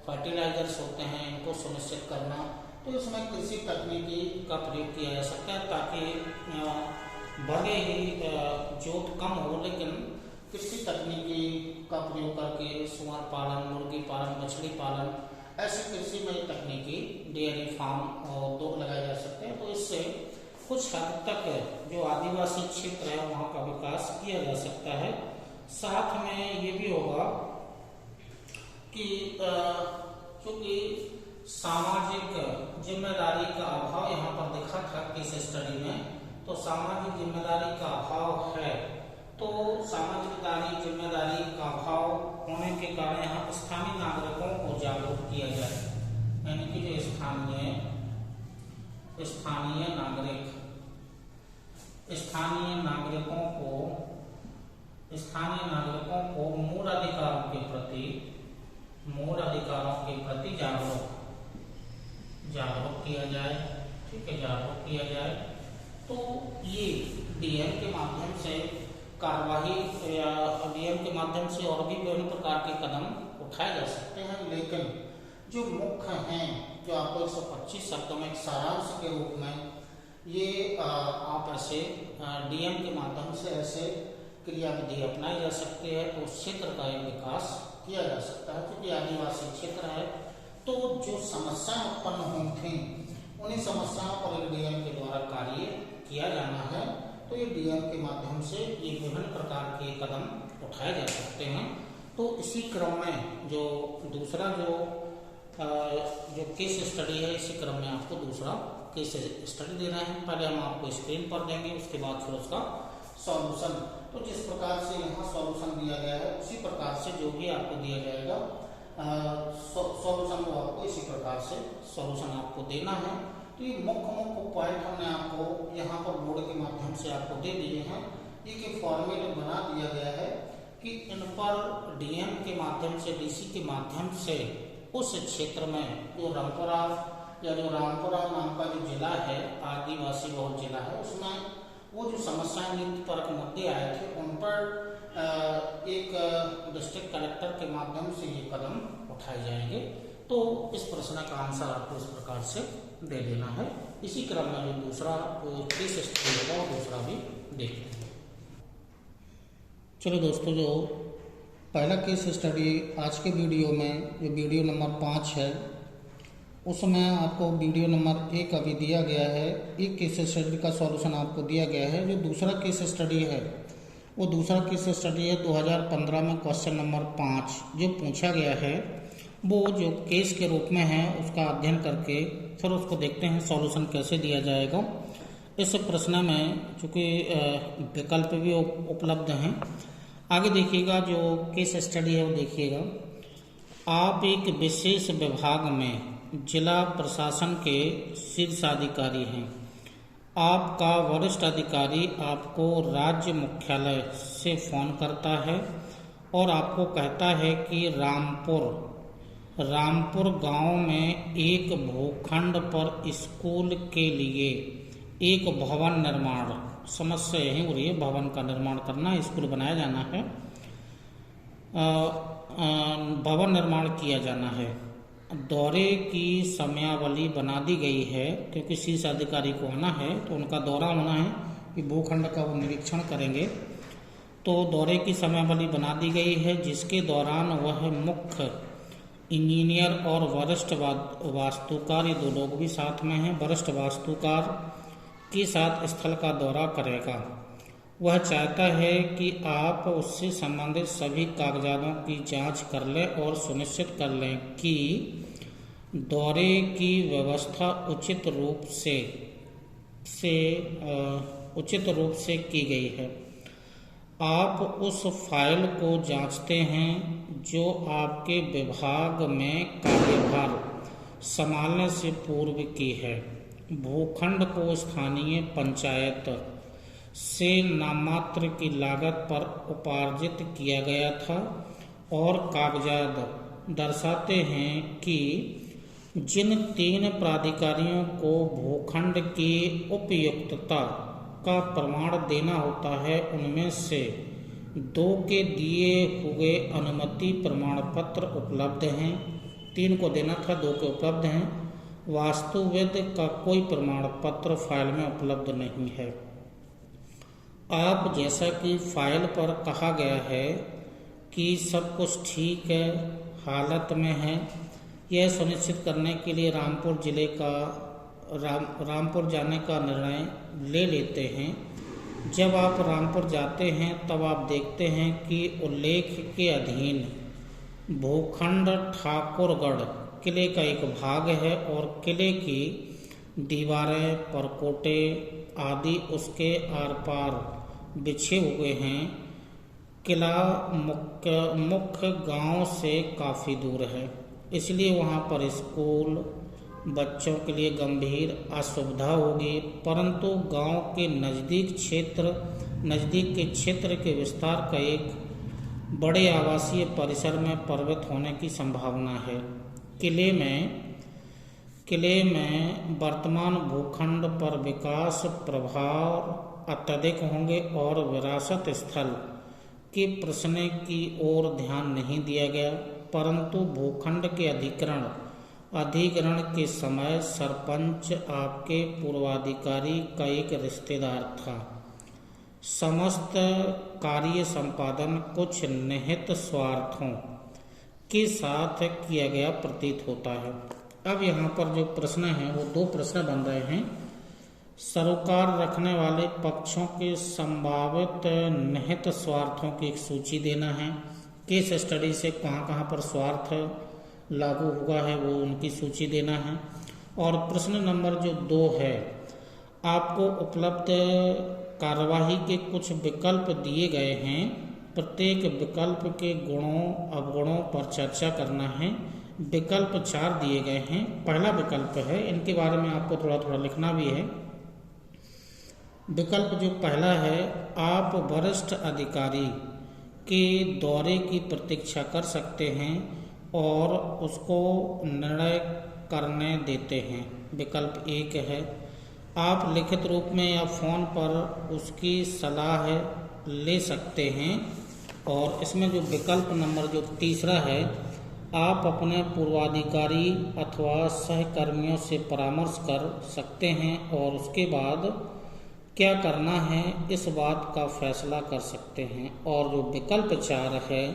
फर्टिलाइजर्स होते हैं इनको सुनिश्चित करना। तो इसमें कृषि तकनीकी का प्रयोग किया जा सकता है, ताकि भले ही जोत कम हो लेकिन कृषि तकनीकी का प्रयोग करके सुअर पालन, मुर्गी पालन, मछली पालन, ऐसी कृषि में तकनीकी डेयरी फार्म और दो लगाए जा सकते हैं। तो इससे कुछ हद तक जो आदिवासी क्षेत्र है वहाँ का विकास किया जा सकता है। साथ में ये भी होगा कि क्योंकि सामाजिक जिम्मेदारी का अभाव यहाँ पर दिखा था केस स्टडी में, तो सामाजिक जिम्मेदारी का अभाव है, तो सामाजिक जिम्मेदारी का अभाव होने के कारण यहाँ स्थानीय नागरिकों को जागरूक किया जाए, यानी कि जो स्थानीय नागरिकों को मूल अधिकारों के प्रति जागरूक किया जाए। ठीक है, जागरूक किया जाए। तो ये डीएम के माध्यम से कार्यवाही या डीएम के माध्यम से और भी विभिन्न प्रकार के कदम उठाए जा सकते हैं, लेकिन जो मुख्य हैं, जो आपको 125 शब्दों में एक सारांश के रूप में ये आप ऐसे डीएम के माध्यम से ऐसे क्रियाविधि अपनाई जा सकती है, तो उस क्षेत्र का एक विकास किया जा सकता है। क्योंकि आदिवासी क्षेत्र है तो जो समस्याएं उत्पन्न हुई थी उन्हीं समस्याओं पर एक डीएम के द्वारा कार्य किया जाना है। तो ये डीएम के माध्यम से ये विभिन्न प्रकार के कदम उठाए जा सकते हैं। तो इसी क्रम में जो दूसरा जो केस स्टडी है, इसी क्रम में आपको दूसरा केस स्टडी देना है। पहले हम आपको स्क्रीन पर देंगे, उसके बाद फिर उसका सॉल्यूशन। तो जिस प्रकार से यहाँ सॉल्यूशन दिया गया है उसी प्रकार से जो भी आपको दिया जाएगा सॉल्यूशन, वो आपको इसी प्रकार से सॉल्यूशन आपको देना है। तो ये मुख्य पॉइंट हमने आपको यहाँ पर बोर्ड के माध्यम से आपको दे दिए हैं। एक फॉर्मेट बना दिया गया है कि इन पर डीएम के माध्यम से, डीसी के माध्यम से उस क्षेत्र में जो रामपुरा या जो रामपुरा नाम का जो जिला है, आदिवासी बहुल जिला है, उसमें वो जो समस्याएं नीति परक मुद्दे आए थे उन पर एक डिस्ट्रिक्ट कलेक्टर के माध्यम से ये कदम उठाए जाएंगे। तो इस प्रश्न का आंसर आपको इस प्रकार से दे देना है। इसी क्रम में जो दूसरा केस स्टडी होगा वो दूसरा भी देख लेंगे। चलो दोस्तों, जो पहला केस स्टडी आज के वीडियो में, जो वीडियो नंबर 5 है, उसमें आपको वीडियो नंबर 1 अभी दिया गया है। एक केस स्टडी का सॉल्यूशन आपको दिया गया है। जो दूसरा केस स्टडी है वो दूसरा केस स्टडी है 2015 में क्वेश्चन नंबर 5 जो पूछा गया है, वो जो केस के रूप में है उसका अध्ययन करके फिर उसको देखते हैं सॉल्यूशन कैसे दिया जाएगा। इस प्रश्न में चूँकि विकल्प भी उपलब्ध हैं। आगे देखिएगा, जो केस स्टडी है वो देखिएगा। आप एक विशेष विभाग में जिला प्रशासन के शीर्ष अधिकारी हैं। आपका वरिष्ठ अधिकारी आपको राज्य मुख्यालय से फ़ोन करता है और आपको कहता है कि रामपुर गांव में एक भूखंड पर स्कूल के लिए एक भवन निर्माण, समस्या यही हो रही है, भवन का निर्माण करना, स्कूल बनाया जाना है, भवन निर्माण किया जाना है। दौरे की समयावली बना दी गई है, क्योंकि शीर्ष अधिकारी को आना है तो उनका दौरा होना है कि भूखंड का वो निरीक्षण करेंगे। तो दौरे की समयावली बना दी गई है, जिसके दौरान वह मुख्य इंजीनियर और वरिष्ठ वास्तुकार, ये दो लोग भी साथ में हैं, वरिष्ठ वास्तुकार के साथ स्थल का दौरा करेगा। वह चाहता है कि आप उससे संबंधित सभी कागजातों की जांच कर लें और सुनिश्चित कर लें कि दौरे की व्यवस्था उचित रूप से की गई है। आप उस फाइल को जांचते हैं जो आपके विभाग में कार्यभार संभालने से पूर्व की है। भूखंड को स्थानीय पंचायत से नाममात्र की लागत पर उपार्जित किया गया था और कागजात दर्शाते हैं कि जिन 3 प्राधिकारियों को भूखंड की उपयुक्तता का प्रमाण देना होता है, उनमें से 2 के दिए हुए अनुमति प्रमाण पत्र उपलब्ध हैं। 3 को देना था, 2 के उपलब्ध हैं। वास्तुविद का कोई प्रमाण पत्र फाइल में उपलब्ध नहीं है। आप, जैसा कि फाइल पर कहा गया है कि सब कुछ ठीक है, हालत में है, यह सुनिश्चित करने के लिए रामपुर जिले का रामपुर जाने का निर्णय ले लेते हैं। जब आप रामपुर जाते हैं तब आप देखते हैं कि उल्लेख के अधीन भूखंड ठाकुरगढ़ किले का एक भाग है और किले की दीवारें, परकोटे आदि उसके आर पार बिछे हुए हैं। किला मुख्य गांव से काफ़ी दूर है, इसलिए वहां पर स्कूल, बच्चों के लिए गंभीर असुविधा होगी, परंतु गांव के नज़दीक के क्षेत्र के विस्तार का एक बड़े आवासीय परिसर में परिवर्तित होने की संभावना है। किले में वर्तमान भूखंड पर विकास प्रभाव अत्यधिक होंगे और विरासत स्थल के प्रश्न की ओर ध्यान नहीं दिया गया, परंतु भूखंड के अधिग्रहण के समय सरपंच आपके पूर्वाधिकारी का एक रिश्तेदार था। समस्त कार्य संपादन कुछ निहित स्वार्थों के साथ किया गया प्रतीत होता है। अब यहाँ पर जो प्रश्न हैं वो 2 प्रश्न बन रहे हैं। सरोकार रखने वाले पक्षों के संभावित निहित स्वार्थों की एक सूची देना है। केस स्टडी से कहाँ पर स्वार्थ लागू हुआ है वो उनकी सूची देना है। और प्रश्न नंबर जो 2 है, आपको उपलब्ध कार्यवाही के कुछ विकल्प दिए गए हैं, प्रत्येक विकल्प के गुणों अवगुणों पर चर्चा करना है। विकल्प 4 दिए गए हैं। पहला विकल्प है, इनके बारे में आपको थोड़ा लिखना भी है। विकल्प जो पहला है, आप वरिष्ठ अधिकारी के दौरे की प्रतीक्षा कर सकते हैं और उसको निर्णय करने देते हैं। विकल्प 1 है, आप लिखित रूप में या फोन पर उसकी सलाह ले सकते हैं। और इसमें जो विकल्प नंबर जो तीसरा है, आप अपने पूर्वाधिकारी अथवा सहकर्मियों से परामर्श कर सकते हैं और उसके बाद क्या करना है इस बात का फैसला कर सकते हैं। और जो विकल्प 4 है,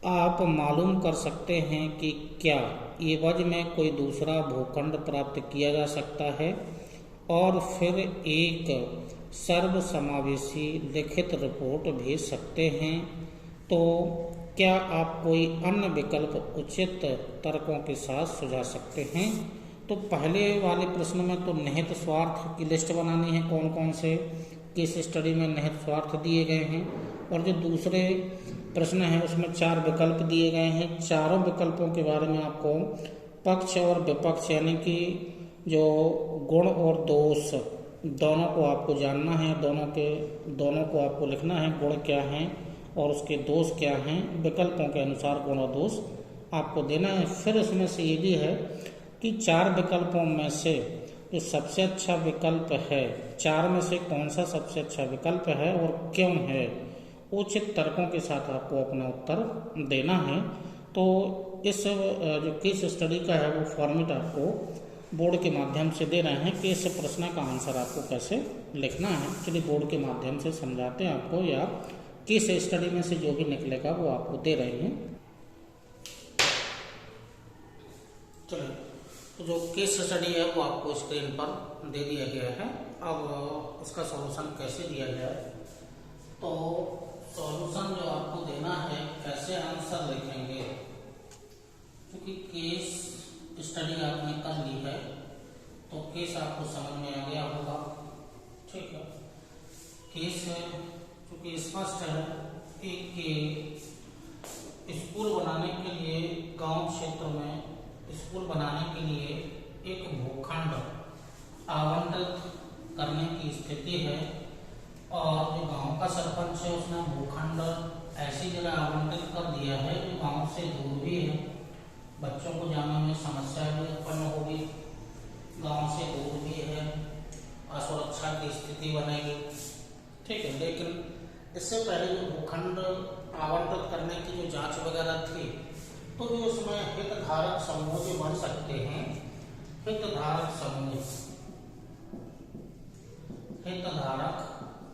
आप मालूम कर सकते हैं कि क्या एवज में कोई दूसरा भूखंड प्राप्त किया जा सकता है और फिर एक सर्वसमावेशी लिखित रिपोर्ट भेज सकते हैं। तो क्या आप कोई अन्य विकल्प उचित तर्कों के साथ सुझा सकते हैं। तो पहले वाले प्रश्न में तो निहित स्वार्थ की लिस्ट बनानी है, कौन कौन से केस स्टडी में निहित स्वार्थ दिए गए हैं। और जो दूसरे प्रश्न है उसमें 4 विकल्प दिए गए हैं। चारों विकल्पों के बारे में आपको पक्ष और विपक्ष यानी कि जो गुण और दोष दोनों को आपको जानना है। दोनों को आपको लिखना है, गुण क्या हैं और उसके दोष क्या हैं। विकल्पों के अनुसार गुण और दोष आपको देना है। फिर उसमें से ये भी है कि 4 विकल्पों में से जो सबसे अच्छा विकल्प है, चार में से कौन सा सबसे अच्छा विकल्प है और क्यों है, उचित तर्कों के साथ आपको अपना उत्तर देना है। तो इस जो केस स्टडी का है वो फॉर्मेट आपको बोर्ड के माध्यम से दे रहे हैं कि इस प्रश्न का आंसर आपको कैसे लिखना है। चलिए बोर्ड के माध्यम से समझाते हैं आपको, या केस स्टडी में से जो भी निकलेगा वो आपको दे रहे हैं। चलिए, तो जो केस स्टडी है वो आपको स्क्रीन पर दे दिया गया है। अब उसका सॉल्यूशन कैसे दिया जाए, तो सॉल्यूशन जो आपको देना है कैसे आंसर लिखेंगे, क्योंकि केस स्टडी आपने कर ली है तो केस आपको समझ में आ गया होगा। ठीक है, केस क्योंकि स्पष्ट है कि स्कूल बनाने के लिए गांव क्षेत्र में स्कूल बनाने के लिए एक भूखंड आवंटित करने की स्थिति है, और जो गांव का सरपंच है उसने भूखंड ऐसी जगह आवंटित कर दिया है जो गांव से दूर भी है, बच्चों को जाने में समस्या भी उत्पन्न होगी, गांव से दूर भी है, असुरक्षा की स्थिति बनेगी। ठीक है, लेकिन इससे पहले जो भूखंड आवंटित करने की जो जांच वगैरह थी, तो जो उसमें हितधारक समूह जो बन सकते हैं, हितधारक समूह, हितधारक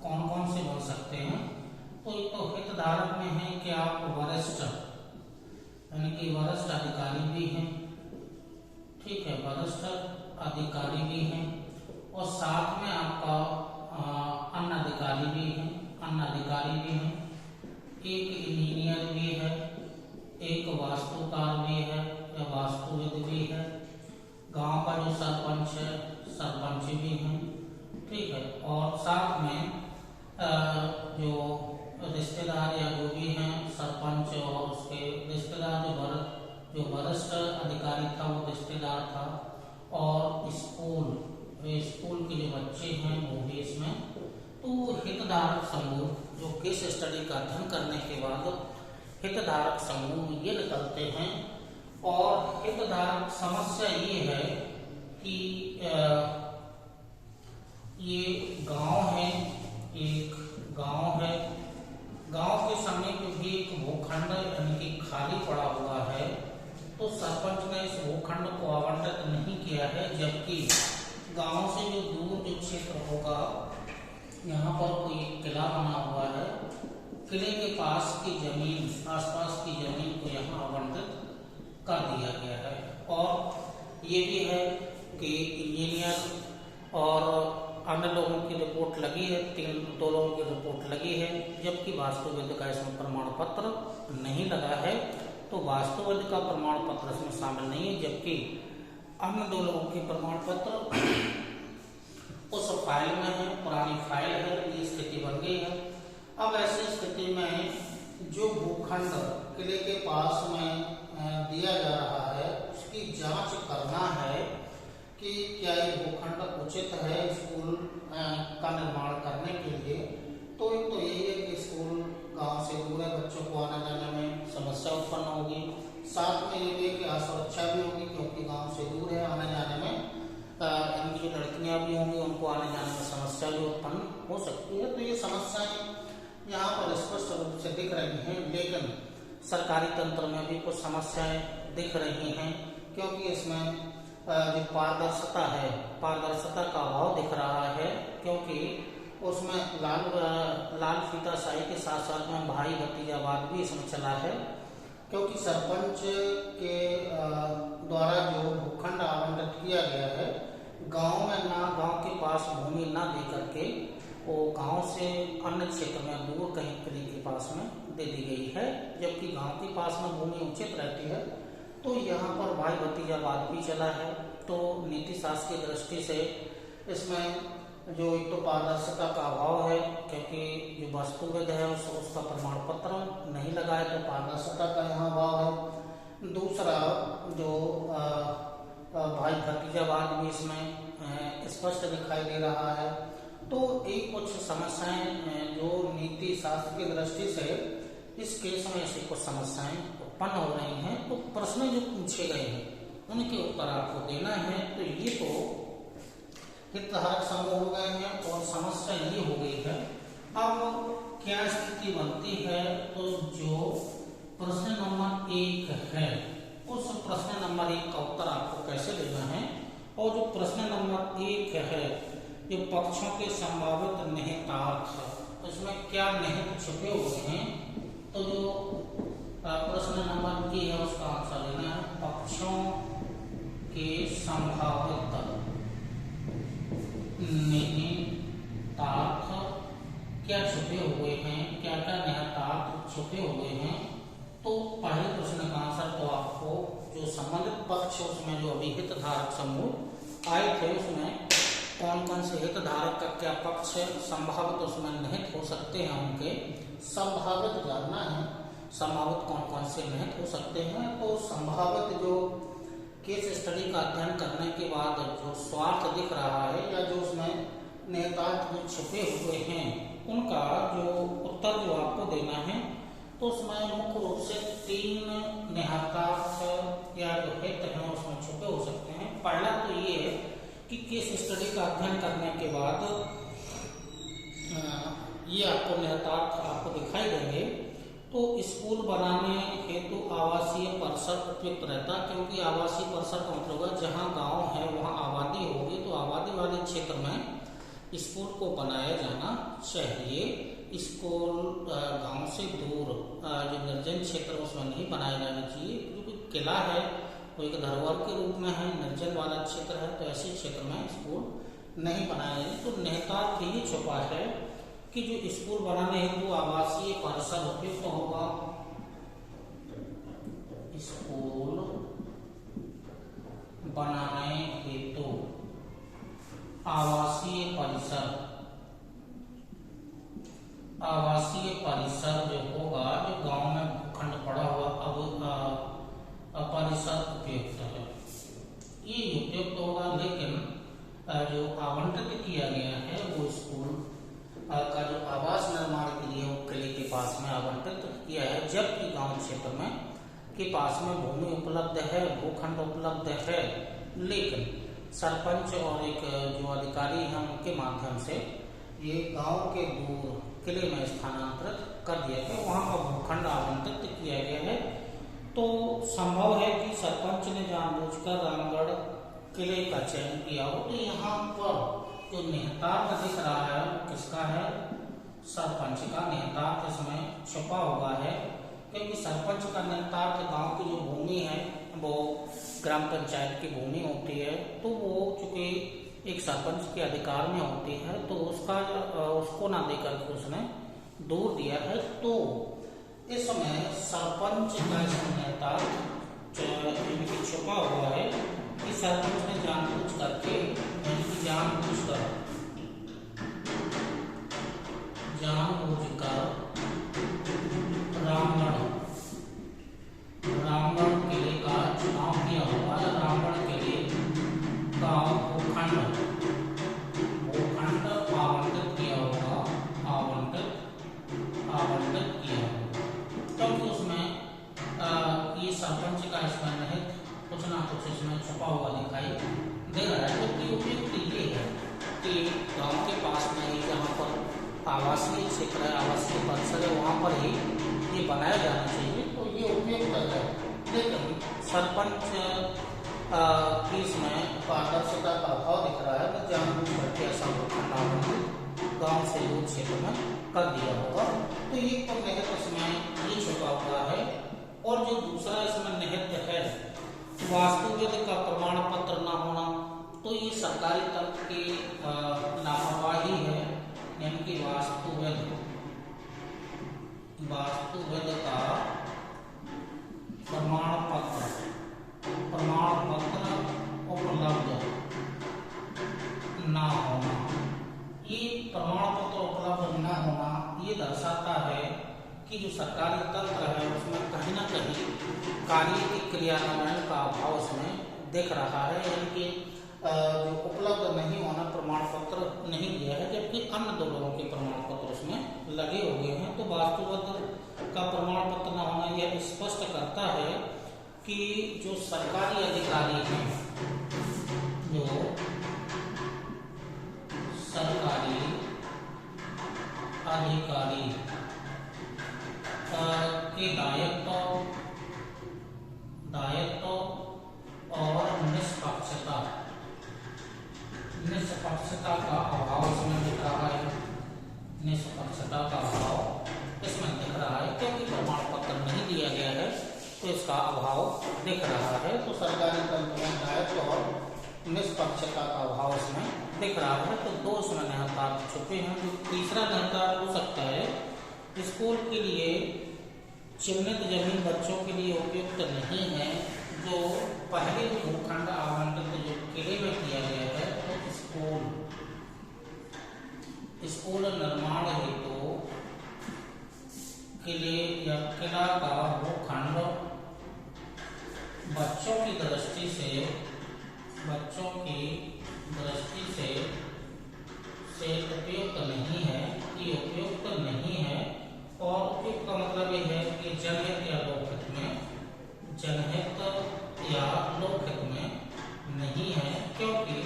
कौन कौन से बन सकते हैं, तो एक तो हितधारक में है कि आप वरिष्ठ यानी कि वरिष्ठ अधिकारी भी हैं। ठीक है, वरिष्ठ अधिकारी भी हैं, और साथ में आपका अन्य अधिकारी भी हैं, अन्य अधिकारी भी हैं, एक इंजीनियर भी है, एक वास्तुकार भी है या वास्तुविद भी है, गांव का जो सरपंच है सरपंच भी हैं। ठीक है, और साथ में जो रिश्तेदार या जो भी हैं सरपंच और उसके रिश्तेदार, जो वरिष्ठ अधिकारी था वो रिश्तेदार था, और स्कूल के जो बच्चे हैं वो भी इसमें। तो हितधारक समूह जो केस स्टडी का अध्ययन करने के बाद हितधारक समूह ये निकलते हैं, और हितधारक समस्या ये है कि ये गांव है, एक गांव है, गांव के समीप भी एक भूखंड यानी कि खाली पड़ा हुआ है, तो सरपंच ने इस भूखंड को आवंटित नहीं किया है, जबकि गांव से जो दूर जो क्षेत्र होगा यहाँ पर कोई किला बना हुआ है, किले के पास की जमीन, आसपास की जमीन को यहाँ आवंटित कर दिया गया है। और ये भी है कि इंजीनियर और अन्य लोगों की रिपोर्ट लगी है, दो लोगों की रिपोर्ट लगी है, जबकि वास्तुविद का इसमें प्रमाण पत्र नहीं लगा है, तो वास्तुविद का प्रमाण पत्र इसमें शामिल नहीं है, जबकि अन्य दो लोगों के प्रमाण पत्र उस फाइल में है, पुरानी फाइल है, ये स्थिति बन गई है। अब ऐसी स्थिति में जो भूखंड किले के पास में दिया जा रहा है उसकी जांच करना है कि क्या ये भूखंड उचित है स्कूल का निर्माण करने के लिए। तो एक तो यही है कि स्कूल गांव से दूर है, बच्चों को आने जाने में समस्या उत्पन्न होगी, साथ में ये भी कि असुरक्षा भी होगी क्योंकि गांव से दूर है, आने जाने में इनकी जो लड़कियां भी होंगी उनको आने जाने में समस्या भी उत्पन्न हो सकती है। तो ये समस्याएं यहाँ पर स्पष्ट रूप से दिख रही हैं, लेकिन सरकारी तंत्र में भी कुछ समस्याएं दिख रही हैं, क्योंकि इसमें जो पारदर्शिता है, पारदर्शिता का अभाव दिख रहा है, क्योंकि उसमें लाल फीताशाही के साथ साथ में भाई भतीजावाद भी इसमें चला है, क्योंकि सरपंच के द्वारा जो भूखंड आवंटित किया गया है गांव में ना, गांव के पास भूमि ना दे करके वो गांव से अन्य क्षेत्र में दूर कहीं किले के पास में दे दी गई है, जबकि गांव के पास में भूमि उचित रहती है। तो यहाँ पर भाई भतीजावाद भी चला है। तो नीति शास्त्र की दृष्टि से इसमें जो एक तो पारदर्शिता का अभाव है, क्योंकि जो वास्तुविद है उसका प्रमाण पत्र नहीं लगा है, तो पारदर्शिता का यहाँ अभाव है। दूसरा जो भाई भतीजावाद भी इसमें स्पष्ट दिखाई दे रहा है। तो एक कुछ समस्याएं जो नीति शास्त्र की दृष्टि से इस केस में ऐसी कुछ समस्याएं उत्पन्न हो रही हैं। तो प्रश्न जो पूछे गए हैं उनके उत्तर आपको देना है। तो ये तो हितधारक समूह हो गए हैं और समस्या ये हो गई है। अब क्या स्थिति बनती है, तो जो प्रश्न नंबर 1 है उस प्रश्न नंबर 1 का उत्तर आपको कैसे देना है, और जो प्रश्न नंबर 1 है जो पक्षों के संभावित निहितार्थ है, तो इसमें क्या निहित छुपे हुए हैं, तो जो प्रश्न नंबर 1 है उसका आंसर देना है पक्षों के संभावित निहितार्थ क्या छुपे हुए हैं, क्या क्या निहितार्थ छुपे हुए हैं। तो पहले प्रश्न का आंसर तो आपको जो संबंधित पक्ष उसमें जो अभी हितधारक समूह आए थे उसमें कौन कौन से हितधारक का क्या पक्ष संभावित उसमें निहित हो सकते हैं, उनके संभावित जानना है संभावित कौन कौन से निहित हो सकते हैं। तो संभावित जो केस स्टडी का अध्ययन करने के बाद जो स्वार्थ दिख रहा है या जो उसमें निहितार्थ जो छुपे हुए हैं उनका जो उत्तर जो आपको देना है, तो उसमें मुख्य रूप से 3 निहितार्थ या जो हित हैं उसमें छुपे हो सकते हैं। पहला तो ये है कि केस स्टडी का अध्ययन करने के बाद ये आपको निहितार्थ आपको दिखाई देंगे। तो स्कूल बनाने हेतु आवासीय परिसर उपयुक्त रहता, क्योंकि आवासीय परिसर का मतलब है जहाँ गांव है वहाँ आबादी होगी, तो आबादी वाले क्षेत्र में स्कूल को बनाया जाना चाहिए। स्कूल गांव से दूर जो निर्जन क्षेत्र उसमें नहीं बनाया जाना चाहिए, क्योंकि किला है वो एक धरोहर के रूप में है, निर्जन वाला क्षेत्र है, तो ऐसे क्षेत्र में स्कूल नहीं बनाया जाए। तो निहितार्थ ये छुपा है कि जो स्कूल बनाने हेतु आवासीय परिसर उपयुक्त होगा, स्कूल बनाने हेतु आवासीय परिसर जो होगा, जो गांव में भूखंड पड़ा हुआ अब परिसर उपयुक्त है, ये उपयुक्त होगा। लेकिन जो आवंटित किया गया है वो स्कूल का जो आवास निर्माण के लिए वो किले के पास में आवंटित किया है, जबकि गांव क्षेत्र में के पास में भूमि उपलब्ध है, भूखंड उपलब्ध है, लेकिन सरपंच और एक जो अधिकारी हैं उनके माध्यम से ये गांव के दूर किले में स्थानांतरित कर दिया गया, वहां पर भूखंड आवंटित किया गया है। तो संभव है कि सरपंच ने जानबूझकर रामगढ़ किले का चयन किया हो। तो यहाँ पर जो निहितार्थ दिख रहा है किसका है, सरपंच का निहितार्थ इसमें छुपा हुआ है, क्योंकि सरपंच का निहितार्थ गांव की जो भूमि है वो ग्राम पंचायत की भूमि होती है, तो वो चूंकि एक सरपंच के अधिकार में होती है, तो उसको ना देकर के उसने दूर दिया है। तो इसमें सरपंच का निहितार्थ छुपा हुआ है कि सरपंच ने जानबूझ करके रामगढ़ किले का चुनाव किया होगा, रामगढ़ किले का भूखंड आवंटित किया होगा, आवंटित किया होगा, क्योंकि उसमें ये सरपंच का इसमें निहित कुछ ना कुछ इसमें छुपा हुआ दिखाई दे रहा है। तो उपयुक्त ये है कि गांव के पास में ही जहाँ पर आवासीय क्षेत्र है, आवासीय परिसर है, वहाँ पर ही ये बनाया जाना चाहिए, तो ये उपयुक्त है। लेकिन सरपंच की इसमें पारदर्शिता का अभाव दिख रहा है, तो जानबूझ करके ऐसा भूखंड आवंटित गाँव से दूर क्षेत्र में कर दिया होगा। तो ये तो निहित इसमें ये छुपा हुआ है। और जो दूसरा इसमें निहित है वास्तुविद का प्रमाण पत्र न होना, तो ये सरकारी तंत्र की लापरवाही है, यानी कि वास्तुविद का प्रमाण पत्र उपलब्ध न होना, ये प्रमाण पत्र उपलब्ध न होना ये दर्शाता है कि जो सरकारी तंत्र है उसमें कहीं ना कहीं कार्य के क्रियान्वयन का अभाव उसमें दिख रहा है, यानी कि जो उपलब्ध नहीं होना, प्रमाण पत्र नहीं दिया है, जबकि अन्य 2 लोगों के प्रमाण पत्र उसमें लगे हुए हैं। तो वास्तुविद का प्रमाण पत्र न होना यह स्पष्ट करता है कि जो सरकारी अधिकारी हैं, जो अधिकारी के दायित्व और निष्पक्षता का अभाव इसमें दिख रहा है। निष्पक्षता का अभाव इसमें दिख रहा है, क्योंकि प्रमाण पत्र नहीं दिया गया है तो इसका अभाव दिख रहा है। तो सरकारी तंत्र में दायित्व और निष्पक्षता का अभाव इसमें दिख रहा है। तो दो इसमें निहितार्थ छुपे हैं। जो तीसरा निहितार्थ हो सकता है, स्कूल के लिए चिन्हित जमीन बच्चों के लिए उपयुक्त नहीं है। जो पहले भूखंड आवंटित जो किले में किया गया है, तो स्कूल निर्माण हेतु किले या किला का भूखंड बच्चों की दृष्टि से उपयुक्त नहीं है। ये उपयुक्त नहीं है, और उपयुक्त का मतलब ये है कि जनहित या लोकहित में नहीं है, क्योंकि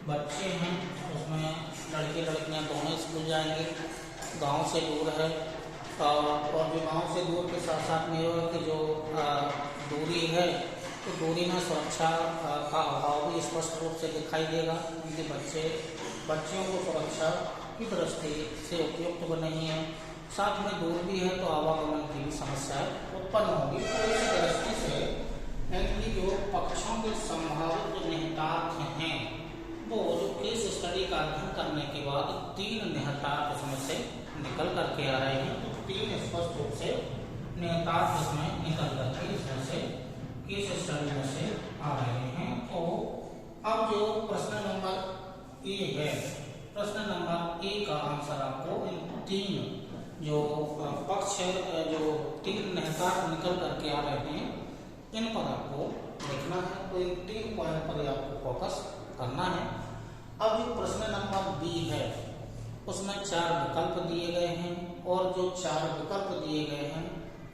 बच्चे हैं उसमें लड़के लड़कियां दोनों स्कूल जाएंगे, गांव से दूर है। और जो गांव से दूर के साथ साथ में कि जो दूरी है, तो दूरी में सुरक्षा का अभाव भी स्पष्ट रूप से दिखाई देगा, क्योंकि बच्चियों को सुरक्षा की दृष्टि से उपयुक्त नहीं है। साथ में दूर भी है तो आवागमन की भी समस्या उत्पन्न होगी। तो इस दृष्टि से यानी जो पक्षों के संभावित निहितार्थ हैं, वो जो केस स्टडी का अध्ययन करने के बाद 3 निहितार्थ इसमें से निकल करके आ रहे हैं। तो 3 स्पष्ट रूप से निहितार्थ इसमें निकल करके इसमें से केस स्टडी में से आ रहे हैं। तो अब जो प्रश्न नंबर ए है, प्रश्न नंबर ए का आंसर आपको इन 3 जो पक्ष जो 3 निहितार्थ निकल करके आ रहे हैं, इन पर आपको देखना है। तो इन 3 पॉइंट पर आपको फोकस करना है। अब जो प्रश्न नंबर बी है, उसमें 4 विकल्प दिए गए हैं, और जो 4 विकल्प दिए गए हैं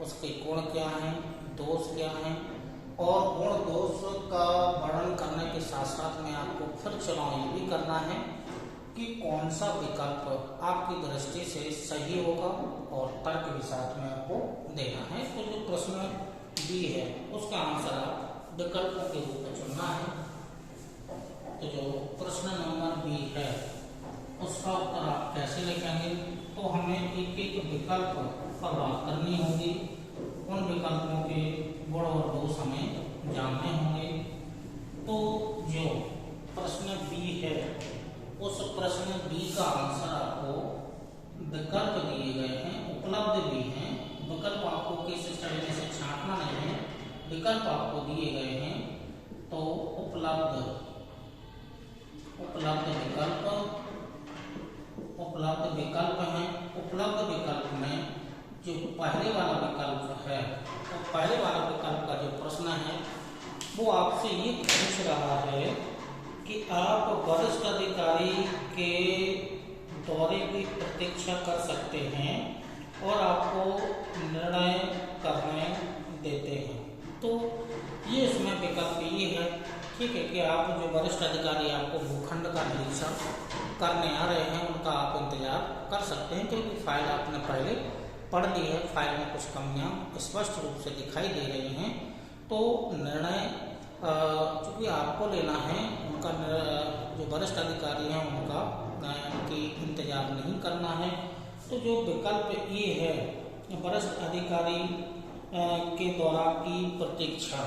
उसके गुण क्या हैं, दोष क्या हैं, और गुण दोष का वर्णन करने के साथ साथ में आपको फिर चुनाव ये भी करना है कि कौन सा विकल्प आपकी दृष्टि से सही होगा, और तर्क भी साथ में आपको देना है। तो जो प्रश्न बी है उसका आंसर आप विकल्पों के रूप में चुनना है। तो जो प्रश्न नंबर बी है उसका उत्तर आप कैसे लिखेंगे, तो हमें एक एक विकल्प पर बात करनी होगी। उन विकल्पों के गुण और दोष हमें जानने होंगे। तो जो प्रश्न बी है, उस प्रश्न बी का आंसर आपको विकल्प दिए गए हैं, उपलब्ध भी हैं। विकल्प आपको केस स्टडी में से छांटना नहीं है, विकल्प आपको दिए गए हैं। तो उपलब्ध विकल्प हैं। उपलब्ध विकल्प में जो पहले वाला विकल्प है, तो पहले वाला विकल्प का जो प्रश्न है वो आपसे ये पूछ रहा है कि आप वरिष्ठ अधिकारी के दौरे की प्रतीक्षा कर सकते हैं और आपको निर्णय करने देते हैं। तो ये इसमें विकल्प ये है, ठीक है, कि आप जो वरिष्ठ अधिकारी आपको भूखंड का निरीक्षण करने आ रहे हैं उनका आप इंतजार कर सकते हैं, क्योंकि फाइल आपने पहले पढ़ ली है, फाइल में कुछ कमियां स्पष्ट रूप से दिखाई दे रही हैं। तो निर्णय चूँकि आपको लेना है, उनका जो वरिष्ठ अधिकारी हैं उनका की इंतजार नहीं करना है। तो जो विकल्प ये है, वरिष्ठ अधिकारी के दौरा की प्रतीक्षा,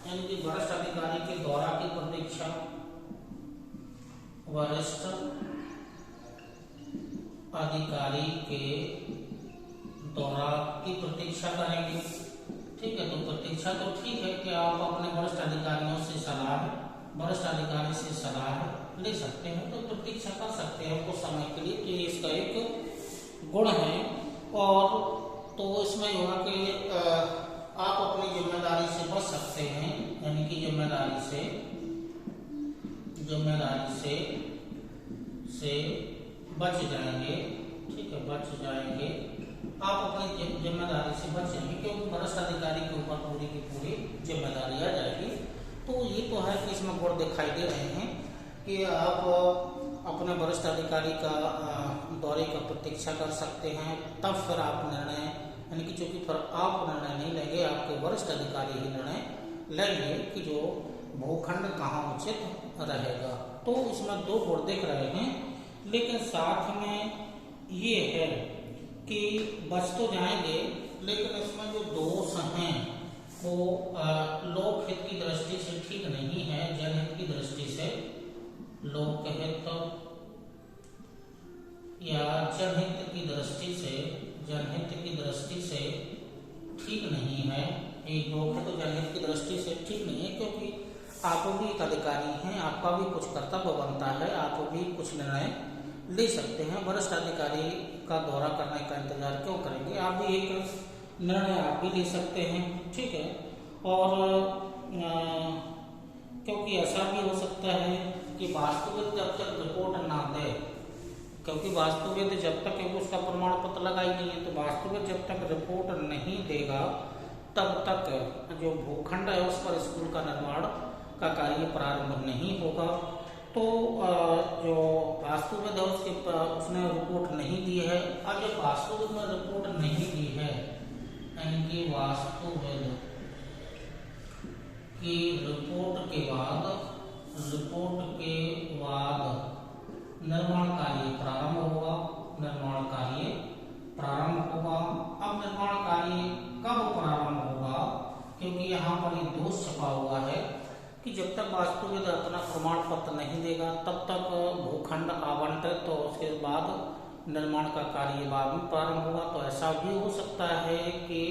यानी कि वरिष्ठ अधिकारी के दौरा की प्रतीक्षा, वरिष्ठ अधिकारी के दौरा की प्रतीक्षा करेंगे। ठीक है, तो प्रतीक्षा तो ठीक है कि आप अपने वरिष्ठ अधिकारी से सलाह ले सकते हैं, तो प्रतीक्षा कर सकते हैं कुछ समय के लिए। तो ये इसका एक गुण है। और तो इसमें होगा कि आप अपनी जिम्मेदारी से बच सकते हैं, यानी कि जिम्मेदारी से बच जाएंगे। ठीक है, बच जाएंगे, आप अपनी जिम्मेदारी से बच जाएंगे, क्योंकि वरिष्ठ अधिकारी के ऊपर पूरी की पूरी जिम्मेदारी आ जाएगी। तो ये तो है कि इसमें गुण दिखाई दे रहे हैं कि आप अपने वरिष्ठ अधिकारी का दौरे का प्रतीक्षा कर सकते हैं, तब फिर आप निर्णय, यानी कि चूंकि फिर आप निर्णय नहीं लेंगे, आपके वरिष्ठ अधिकारी ही निर्णय लेंगे कि जो भूखंड कहाँ उचित रहेगा। तो इसमें 2 गुण दिख रहे हैं, लेकिन साथ में ये है कि बच तो जाएंगे, लेकिन इसमें जो दोष हैं वो लोकहित की दृष्टि से ठीक नहीं है, जनहित की दृष्टि से, लोकहित या जनहित की दृष्टि से, जनहित की दृष्टि से ठीक नहीं है। एक लोकहित तो जनहित की दृष्टि से ठीक नहीं है, क्योंकि आप भी एक अधिकारी हैं, आपका भी कुछ कर्तव्य बनता है, आप भी कुछ निर्णय ले सकते हैं। वरिष्ठ अधिकारी का दौरा करने का इंतजार क्यों करेंगे, आप भी एक निर्णय आप भी ले सकते हैं, ठीक है। और क्योंकि ऐसा भी हो सकता है कि वास्तुविद जब तक रिपोर्ट ना दे, क्योंकि वास्तुविद जब तक उसका प्रमाण पत्र लगा ही नहीं है, तो वास्तुविद जब तक रिपोर्ट नहीं देगा तब तक जो भूखंड है उस पर स्कूल का निर्माण का कार्य प्रारंभ नहीं होगा। तो जो वास्तुविद है उसने रिपोर्ट नहीं दी है। अब जब वास्तुविद ने रिपोर्ट नहीं दी है, यानी कि वास्तुविद की रिपोर्ट के बाद निर्माण कार्य प्रारंभ होगा, निर्माण कार्य प्रारंभ होगा। अब निर्माण कार्य कब प्रारंभ होगा, क्योंकि यहाँ पर एक दोष छपा हुआ है कि जब तक वास्तुविद अपना प्रमाण पत्र नहीं देगा तब तक भूखंड आवंटित, तो उसके बाद निर्माण का कार्य बाद में प्रारंभ होगा। तो ऐसा भी हो सकता है कि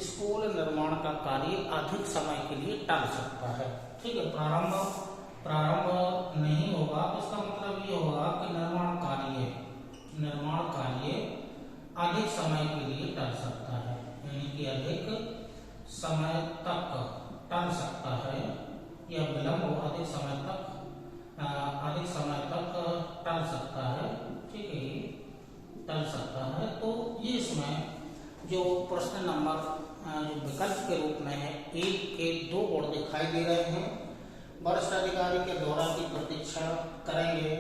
स्कूल निर्माण का कार्य अधिक समय के लिए टल सकता है, ठीक है। प्रारंभ नहीं होगा तो इसका मतलब ये होगा कि निर्माण कार्य अधिक समय के लिए टल सकता है, यानी कि अधिक समय तक टल सकता है, या विलंब अधिक समय तक टल सकता है, ठीक है, टल सकता है। तो ये इसमें जो प्रश्न नंबर जो विकल्प के रूप में है, 1 के 2 गुण दिखाई दे रहे हैं। वरिष्ठ अधिकारी के दौरा की प्रतीक्षा करेंगे,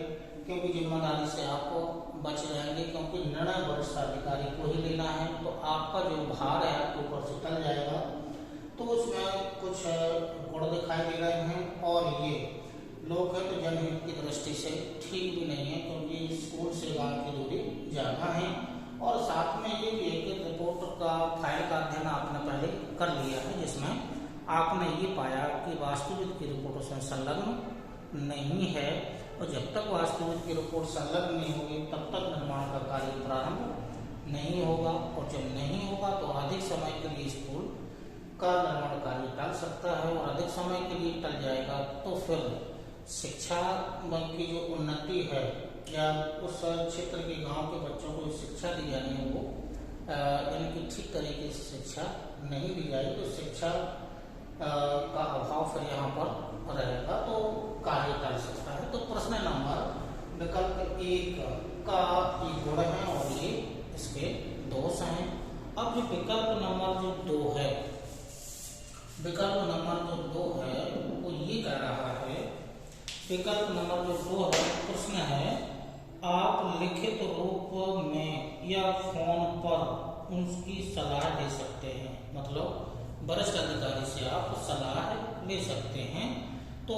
क्योंकि जिम्मेदारी से आप बच रहेंगे, क्योंकि निर्णय वरिष्ठ अधिकारी को ही लेना है। तो आपका जो भार है आपके ऊपर से टल जाएगा। तो उसमें कुछ गुण दिखाई दे रहे हैं, और ये लोकहित जनहित की दृष्टि से ठीक भी नहीं है, क्योंकि स्कूल से गांव की दूरी ज़्यादा है। और साथ में ये भी है कि रिपोर्ट का फाइल का अध्ययन आपने पहले कर लिया है, जिसमें आपने ये पाया कि वास्तुविद की रिपोर्ट उसमें संलग्न नहीं है, और जब तक वास्तुविद की रिपोर्ट संलग्न नहीं होगी तब तक निर्माण का कार्य प्रारंभ नहीं होगा, और जब नहीं होगा तो अधिक समय के लिए स्कूल का निर्माण कार्य टल सकता है, और अधिक समय के लिए टल जाएगा तो फिर शिक्षा की जो उन्नति है, या उस क्षेत्र के गांव के बच्चों को शिक्षा दी जानी है वो यानी कि ठीक तरीके से शिक्षा नहीं दी जाएगी, तो शिक्षा का अभाव फिर यहाँ पर रहेगा, तो कार्य टल सकता है। तो प्रश्न नंबर विकल्प 1 का ये गुण है और ये इसके दोष हैं। अब जो विकल्प नंबर जो 2 है, विकल्प नंबर जो 2 है वो ये कह रहा है, विकल्प नंबर जो 2 है, प्रश्न है, आप लिखित रूप में या फोन पर उनकी सलाह दे सकते हैं। मतलब वरिष्ठ अधिकारी से आप सलाह ले सकते हैं, तो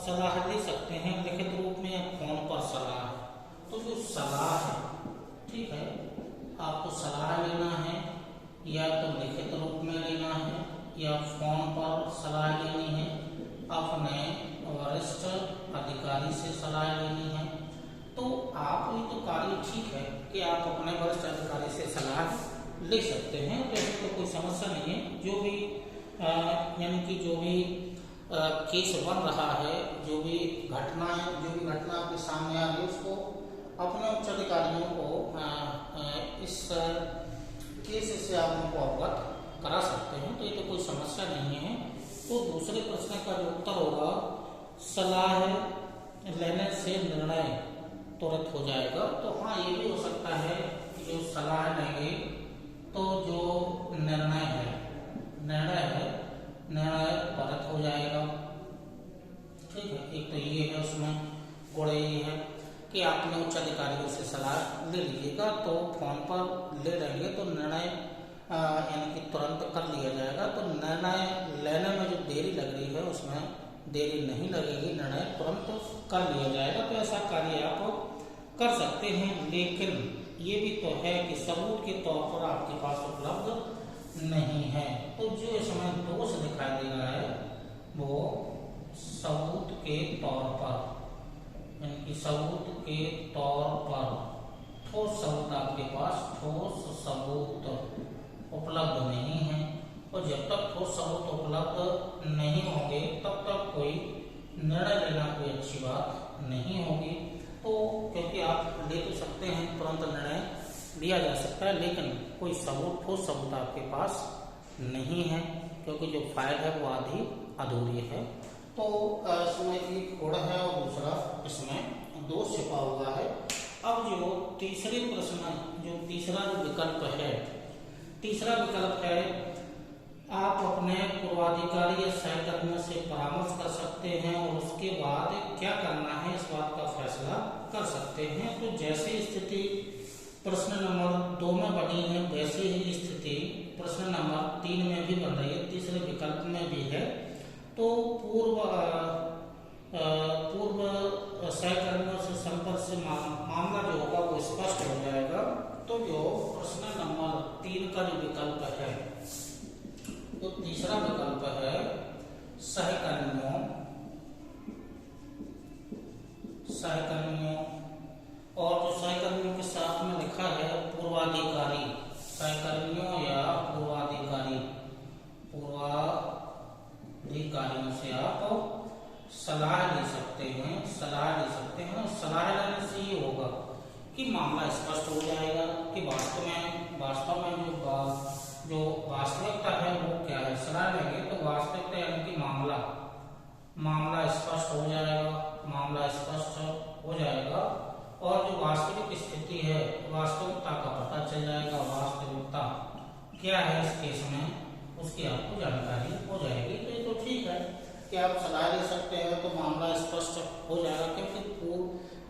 सलाह ले सकते हैं लिखित रूप में या फोन पर सलाह। तो जो सलाह है, ठीक है, आपको सलाह लेना है, या तो लिखित रूप में लेना है या फोन पर सलाह लेनी है, अपने वरिष्ठ अधिकारी से सलाह लेनी है। तो आप ये तो कार्य ठीक है कि आप अपने वरिष्ठ अधिकारी से सलाह ले सकते हैं, तो इसमें तो कोई समस्या नहीं है। जो भी यानी कि जो भी केस बन रहा है, जो भी घटना आपके सामने आ रही है, उसको अपने उच्च अधिकारियों को इस केस से आप उनको अवगत करा सकते हैं, तो ये तो कोई समस्या नहीं है। तो दूसरे प्रश्न का जो उत्तर होगा, सलाह लेने से निर्णय तुरंत हो जाएगा। तो हाँ, ये भी हो सकता है कि जो सलाह लेंगे तो जो निर्णय है निर्णय तुरंत हो जाएगा, ठीक है। एक तो ये है उसमें गुण यही है कि आपने उच्च अधिकारियों से सलाह ले लीजिएगा, तो फोन पर ले लेंगे तो निर्णय यानी कि तुरंत कर लिया जाएगा। तो निर्णय लेने में जो देरी लग रही है उसमें देरी नहीं लगेगी, निर्णय तुरंत कर लिया जाएगा। तो ऐसा कार्य आप कर सकते हैं, लेकिन ये भी तो है कि सबूत के तौर पर आपके पास उपलब्ध नहीं है। तो जो इसमें दोष दिखाई दे रहा है वो सबूत के तौर पर, यानी कि सबूत के तौर पर ठोस सबूत आपके पास ठोस सबूत उपलब्ध नहीं है। और जब तक ठोस सबूत उपलब्ध नहीं होंगे तब तक कोई निर्णय लेना कोई अच्छी बात नहीं होगी। तो क्योंकि आप ले तो सकते हैं, तुरंत निर्णय लिया जा सकता है, लेकिन कोई सबूत ठोस सबूत आपके पास नहीं है, क्योंकि जो फाइल है वो आधी अधूरी है। तो इसमें एक गुण है और दूसरा इसमें दोष छिपा हुआ है। अब जो तीसरे प्रश्न, जो तीसरा जो विकल्प है, तीसरा विकल्प है आप अपने पूर्वाधिकारी या सहकर्मियों से परामर्श कर सकते हैं और उसके बाद क्या करना है इस बात का फैसला कर सकते हैं। तो जैसी स्थिति प्रश्न नंबर 2 में बनी है वैसी ही स्थिति प्रश्न नंबर 3 में भी बन रही है, तीसरे विकल्प में भी है। तो पूर्व सहकर्मियों से संपर्क से मामला जो होगा वो स्पष्ट हो जाएगा। तो जो प्रश्न नंबर 3 का जो विकल्प है, तो तीसरा विकल्प है सहकर्मियों और जो सहकर्मियों के साथ में लिखा है पूर्वाधिकारी, सहकर्मियों या पूर्वाधिकारियों से आप सलाह ले सकते हैं। सलाह लेने से ये होगा कि मामला स्पष्ट हो जाएगा कि वास्तव में जो वास्तविकता है वो क्या है। सलाह लेंगे तो वास्तविकता यानी कि मामला स्पष्ट हो जाएगा और जो वास्तविक स्थिति है, वास्तविकता का पता चल जाएगा। वास्तविकता क्या है इस केस में उसकी आपको जानकारी हो जाएगी। तो ये तो ठीक है कि आप सलाह ले सकते हैं, तो मामला स्पष्ट हो जाएगा, क्योंकि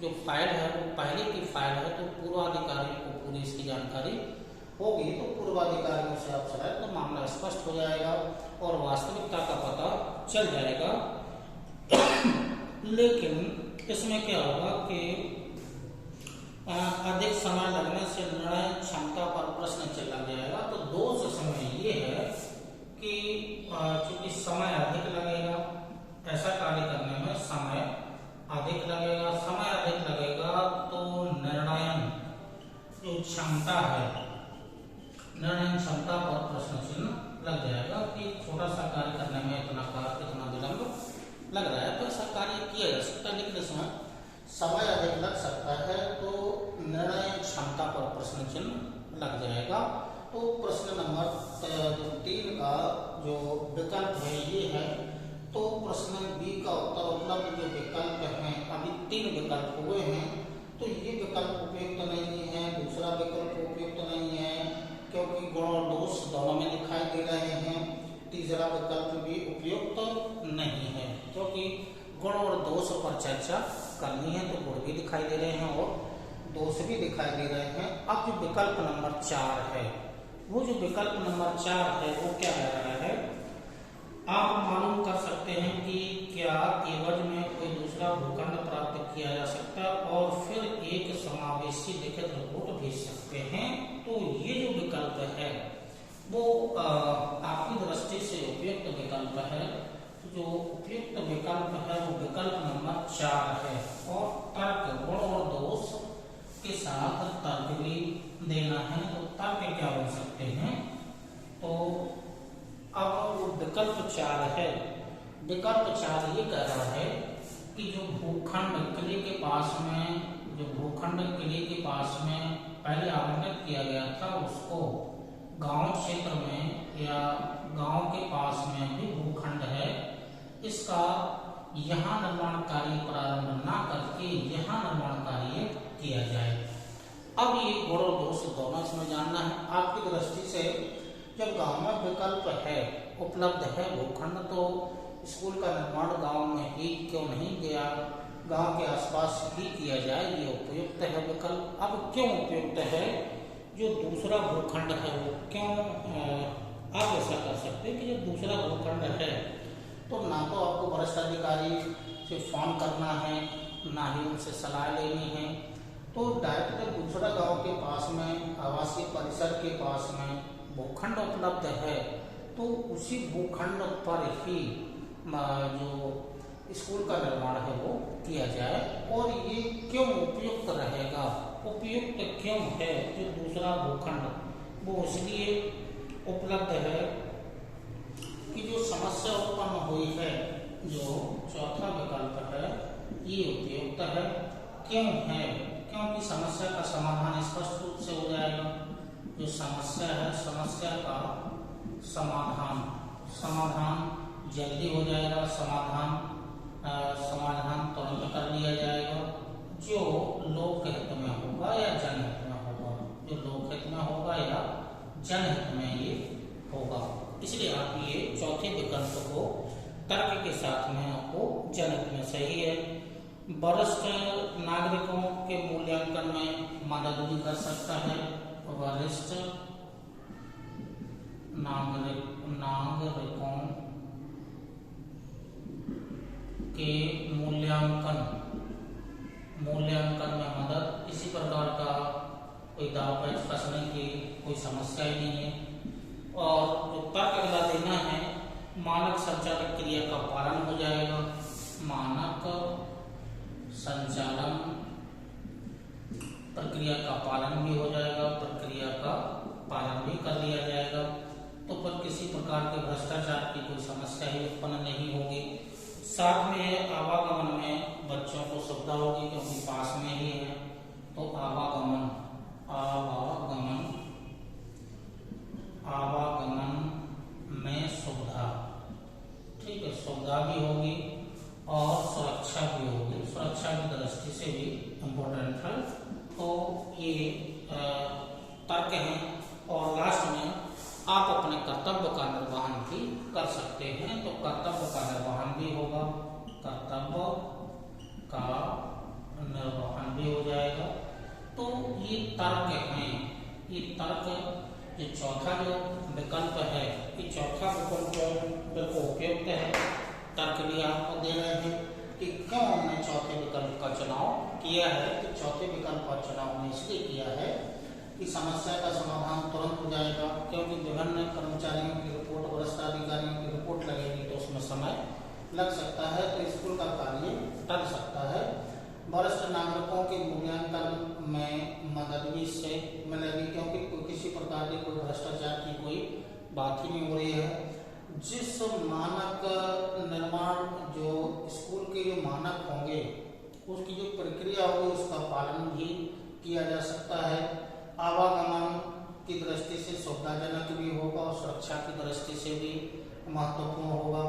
जो फाइल है वो पहले की फाइल है, तो पूर्वाधिकारियों को पूरी इसकी जानकारी होगी। तो पूर्वाधिकारियों से आप सलाह, तो मामला स्पष्ट हो जाएगा और वास्तविकता का पता चल जाएगा। लेकिन इसमें क्या होगा कि अधिक समय लगने से निर्णय क्षमता पर प्रश्न चला जाएगा। तो दोष इसमें ये है कि चूंकि समय अधिक लगेगा, ऐसा कार्य करने में समय अधिक लगेगा, तो निर्णय जो क्षमता है, निर्णय क्षमता पर प्रश्न चिन्ह लग जाएगा कि छोटा सा कार्य करने में इतना विलंब लग रहा है। तो ऐसा कार्य किया जा सकता है, लेकिन इसमें समय अधिक लग सकता है, तो निर्णय क्षमता पर प्रश्न चिन्ह लग जाएगा। तो प्रश्न नंबर 3 का जो विकल्प है ये है। तो प्रश्न बी का उत्तर उपलब्ध जो विकल्प हैं, अभी 3 विकल्प हुए हैं, तो ये विकल्प उपयुक्त नहीं है, दूसरा विकल्प उपयुक्त नहीं है क्योंकि गुण और दोष दोनों में दिखाई दे रहे हैं। तीसरा विकल्प भी उपयुक्त नहीं है क्योंकि गुण और दोष पर चर्चा करनी है, तो गुण भी दिखाई दे रहे हैं और दोष भी दिखाई दे रहे हैं। अब जो विकल्प नंबर 4 है, वो जो विकल्प नंबर 4 है वो क्या कह रहा है, आप मालूम कर सकते हैं कि क्या एवज में कोई दूसरा भूखंड प्राप्त किया जा सकता है और फिर एक समावेशी लिखित रिपोर्ट भेज सकते हैं। तो ये जो विकल्प है वो आपकी दृष्टि से उपयुक्त विकल्प है। जो उपयुक्त विकल्प है वो विकल्प नंबर 4 है और तर्क गुण और दोष के साथ तर्क भी देना है। तो तर्क क्या बन सकते हैं, तो अब वो विकल्प 4 है, विकल्प 4 ये कह रहा है कि जो भूखंड किले के पास में पहले आवंटित किया गया था उसको गांव क्षेत्र में या गांव के पास में भी भूखंड है, इसका यहाँ निर्माण कार्य प्रारंभ न करके यहाँ निर्माण कार्य किया जाए। अब ये गुण और दोष दोनों इसमें जानना है आपकी दृष्टि से। जब गांव में विकल्प है, उपलब्ध है भूखंड, तो स्कूल का निर्माण गांव में ही क्यों नहीं गया, गांव के आसपास ही किया जाए, ये उपयुक्त है विकल्प। अब क्यों उपयुक्त है, जो दूसरा भूखंड है वो क्यों आप ऐसा कर सकते हैं कि जो दूसरा भूखंड है तो ना तो आपको वरिष्ठ अधिकारी से फोन करना है, ना ही उनसे सलाह लेनी है, तो डायरेक्ट दूसरा गांव के पास में आवासीय परिसर के पास में भूखंड उपलब्ध है तो उसी भूखंड पर ही जो स्कूल का निर्माण है वो किया जाए। और ये क्यों उपयुक्त रहेगा, उपयुक्त क्यों है, जो दूसरा भूखंड वो इसलिए उपलब्ध है कि जो समस्या उत्पन्न हुई है, जो चौथा विकल्प है ये उपयुक्त है। क्यों है, क्योंकि समस्या का समाधान स्पष्ट रूप से हो जाएगा। जो समस्या है, समस्या का समाधान जल्दी हो जाएगा, समाधान तुरंत कर लिया जाएगा, जो लोकहित में होगा या जनहित में होगा, जो लोकहित में होगा या जनहित में ये होगा। इसलिए आप ये चौथे विकल्प को तर्क के साथ में आपको जनहित में सही है। वरिष्ठ नागरिकों के मूल्यांकन में मदद भी कर सकता है। वरिष्ठ नागरिकों के मूल्यांकन में मदद, किसी प्रकार का कोई दाव पेच फंसने की कोई समस्या ही नहीं है। और जो तर्क अगला देना है, मानक संचालक क्रिया का पालन हो जाएगा, मानक संचालन प्रक्रिया का पालन भी हो जाएगा, प्रक्रिया का पालन भी कर लिया जाएगा, तो पर किसी प्रकार के भ्रष्टाचार की कोई समस्या ही उत्पन्न नहीं होगी। साथ में आवागमन में बच्चों को सुविधा होगी क्योंकि पास में ही है, तो आवागमन में सुविधा, ठीक है, सुविधा भी होगी और सुरक्षा भी होगी, सुरक्षा की दृष्टि से भी इम्पोर्टेंट है। तो ये तर्क हैं। और लास्ट में आप अपने कर्तव्य का निर्वहन भी कर सकते हैं, तो कर्तव्य का निर्वहन भी होगा, कर्तव्य का निर्वहन भी हो जाएगा। तो ये तर्क हैं, ये तर्क ये चौथा जो विकल्प है, ये चौथा विकल्प उपयुक्त है। तर्क भी आपको दे रहे हैं कि क्यों हमने चौथे विकल्प का चुनाव किया है। तो चौथे विकल्प का चुनाव हमने इसलिए किया है कि समस्या का समाधान तुरंत हो जाएगा, क्योंकि विभिन्न कर्मचारियों की रिपोर्ट, वरिष्ठ अधिकारियों की रिपोर्ट लगेगी तो उसमें समय लग सकता है, तो स्कूल का कार्य टल सकता है। वरिष्ठ नागरिकों के मूल्यांकन में मदद भी इससे मिलेगी, क्योंकि किसी प्रकार की कोई भ्रष्टाचार की कोई बात ही नहीं हो रही है। जिस मानक निर्माण, जो स्कूल के जो मानक होंगे उसकी जो प्रक्रिया होगी उसका पालन भी किया जा सकता है। आवागमन की दृष्टि से सुविधाजनक भी होगा और सुरक्षा की दृष्टि से भी महत्वपूर्ण होगा।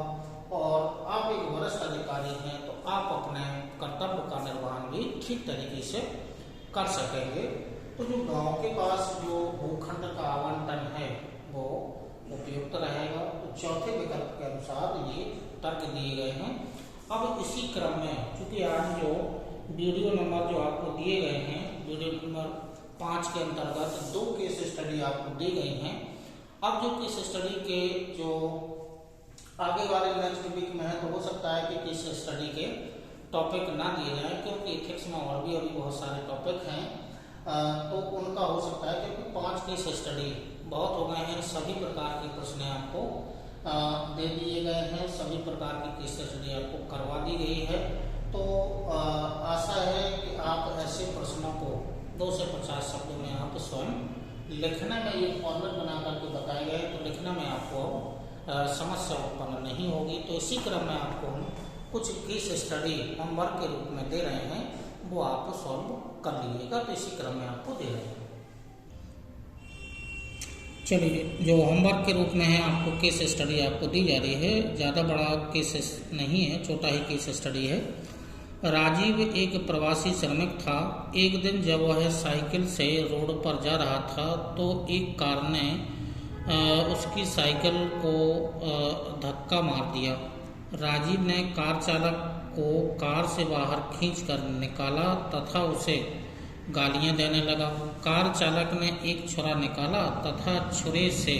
और आप एक वरिष्ठ अधिकारी हैं तो आप अपने कर्तव्य का निर्वहन भी ठीक तरीके से कर सकेंगे। तो जो गांव के पास जो भूखंड का आवंटन है वो उपयुक्त रहेगा। तो चौथे विकल्प के अनुसार ये तर्क दिए गए हैं। अब इसी क्रम में, चूंकि आज जो वीडियो नंबर जो आपको दिए गए हैं, वीडियो नंबर 5 के अंतर्गत 2 केस स्टडी आपको दी गई हैं। अब जो केस स्टडी के जो आगे वाले नेक्स्ट वीक में है, तो हो सकता है कि केस स्टडी के टॉपिक ना दिए जाए, क्योंकि इथिक्स में और भी अभी बहुत सारे टॉपिक हैं, तो उनका हो सकता है, क्योंकि 5 केस स्टडी बहुत हो गए हैं। सभी प्रकार के प्रश्न आपको दे दिए गए हैं, सभी प्रकार की केस स्टडी आपको करवा दी गई है। तो आशा है कि आप ऐसे प्रश्नों को 2 से 50 शब्दों में आप स्वयं लिखने में, ये फॉर्मेट बना करके बताए गए, तो लिखने में आपको समस्या उत्पन्न नहीं होगी। तो इसी क्रम में आपको हम कुछ केस स्टडी होमवर्क के रूप में दे रहे हैं, वो आप सॉल्व कर लीजिएगा। तो इसी क्रम में आपको दे रहे हैं। चलिए, जो होमवर्क के रूप में है आपको केस स्टडी आपको दी जा रही है। ज़्यादा बड़ा केस नहीं है, छोटा ही केस स्टडी है। राजीव एक प्रवासी श्रमिक था। एक दिन जब वह साइकिल से रोड पर जा रहा था तो एक कार ने उसकी साइकिल को धक्का मार दिया। राजीव ने कार चालक को कार से बाहर खींचकर निकाला तथा उसे गालियां देने लगा। कार चालक ने एक छुरा निकाला तथा छुरे से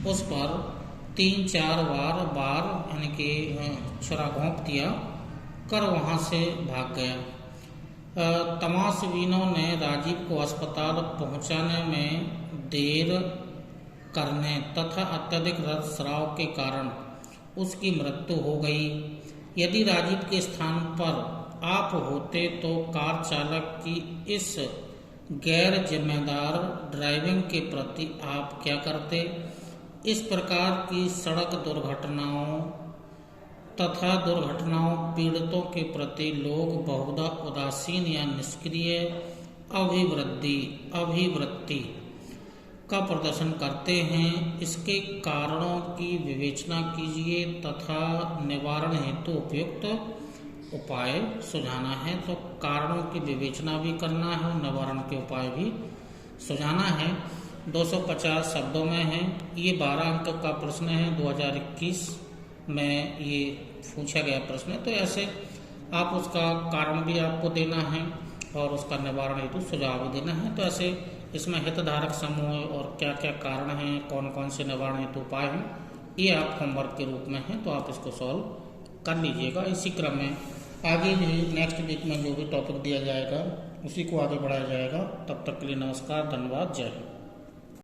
उस पर 3-4 बार यानी कि छुरा घोंप दिया कर वहां से भाग गया। तमाशबीनों ने राजीव को अस्पताल पहुंचाने में देर करने तथा अत्यधिक रक्तस्राव के कारण उसकी मृत्यु हो गई। यदि राजीव के स्थान पर आप होते तो कार चालक की इस गैर जिम्मेदार ड्राइविंग के प्रति आप क्या करते? इस प्रकार की सड़क दुर्घटनाओं तथा दुर्घटनाओं पीड़ितों के प्रति लोग बहुधा उदासीन या निष्क्रिय अभिवृत्ति का प्रदर्शन करते हैं। इसके कारणों की विवेचना कीजिए तथा निवारण हेतु उपयुक्त उपाय सुझाना है। तो कारणों की विवेचना भी करना है और निवारण के उपाय भी सुझाना है। 250 शब्दों में है। ये 12 अंक का प्रश्न है, 2021 में ये पूछा गया प्रश्न है। तो ऐसे आप उसका कारण भी आपको देना है और उसका निवारण हेतु सुझाव भी देना है। तो ऐसे इसमें हितधारक समूह और क्या क्या कारण हैं, कौन कौन से निवारण हेतु उपाय हैं, ये आप होमवर्क के रूप में है, तो आप इसको सॉल्व कर लीजिएगा। इसी क्रम में आगे भी नेक्स्ट वीक में जो भी टॉपिक दिया जाएगा उसी को आगे बढ़ाया जाएगा। तब तक के लिए नमस्कार, धन्यवाद, जय हिंद।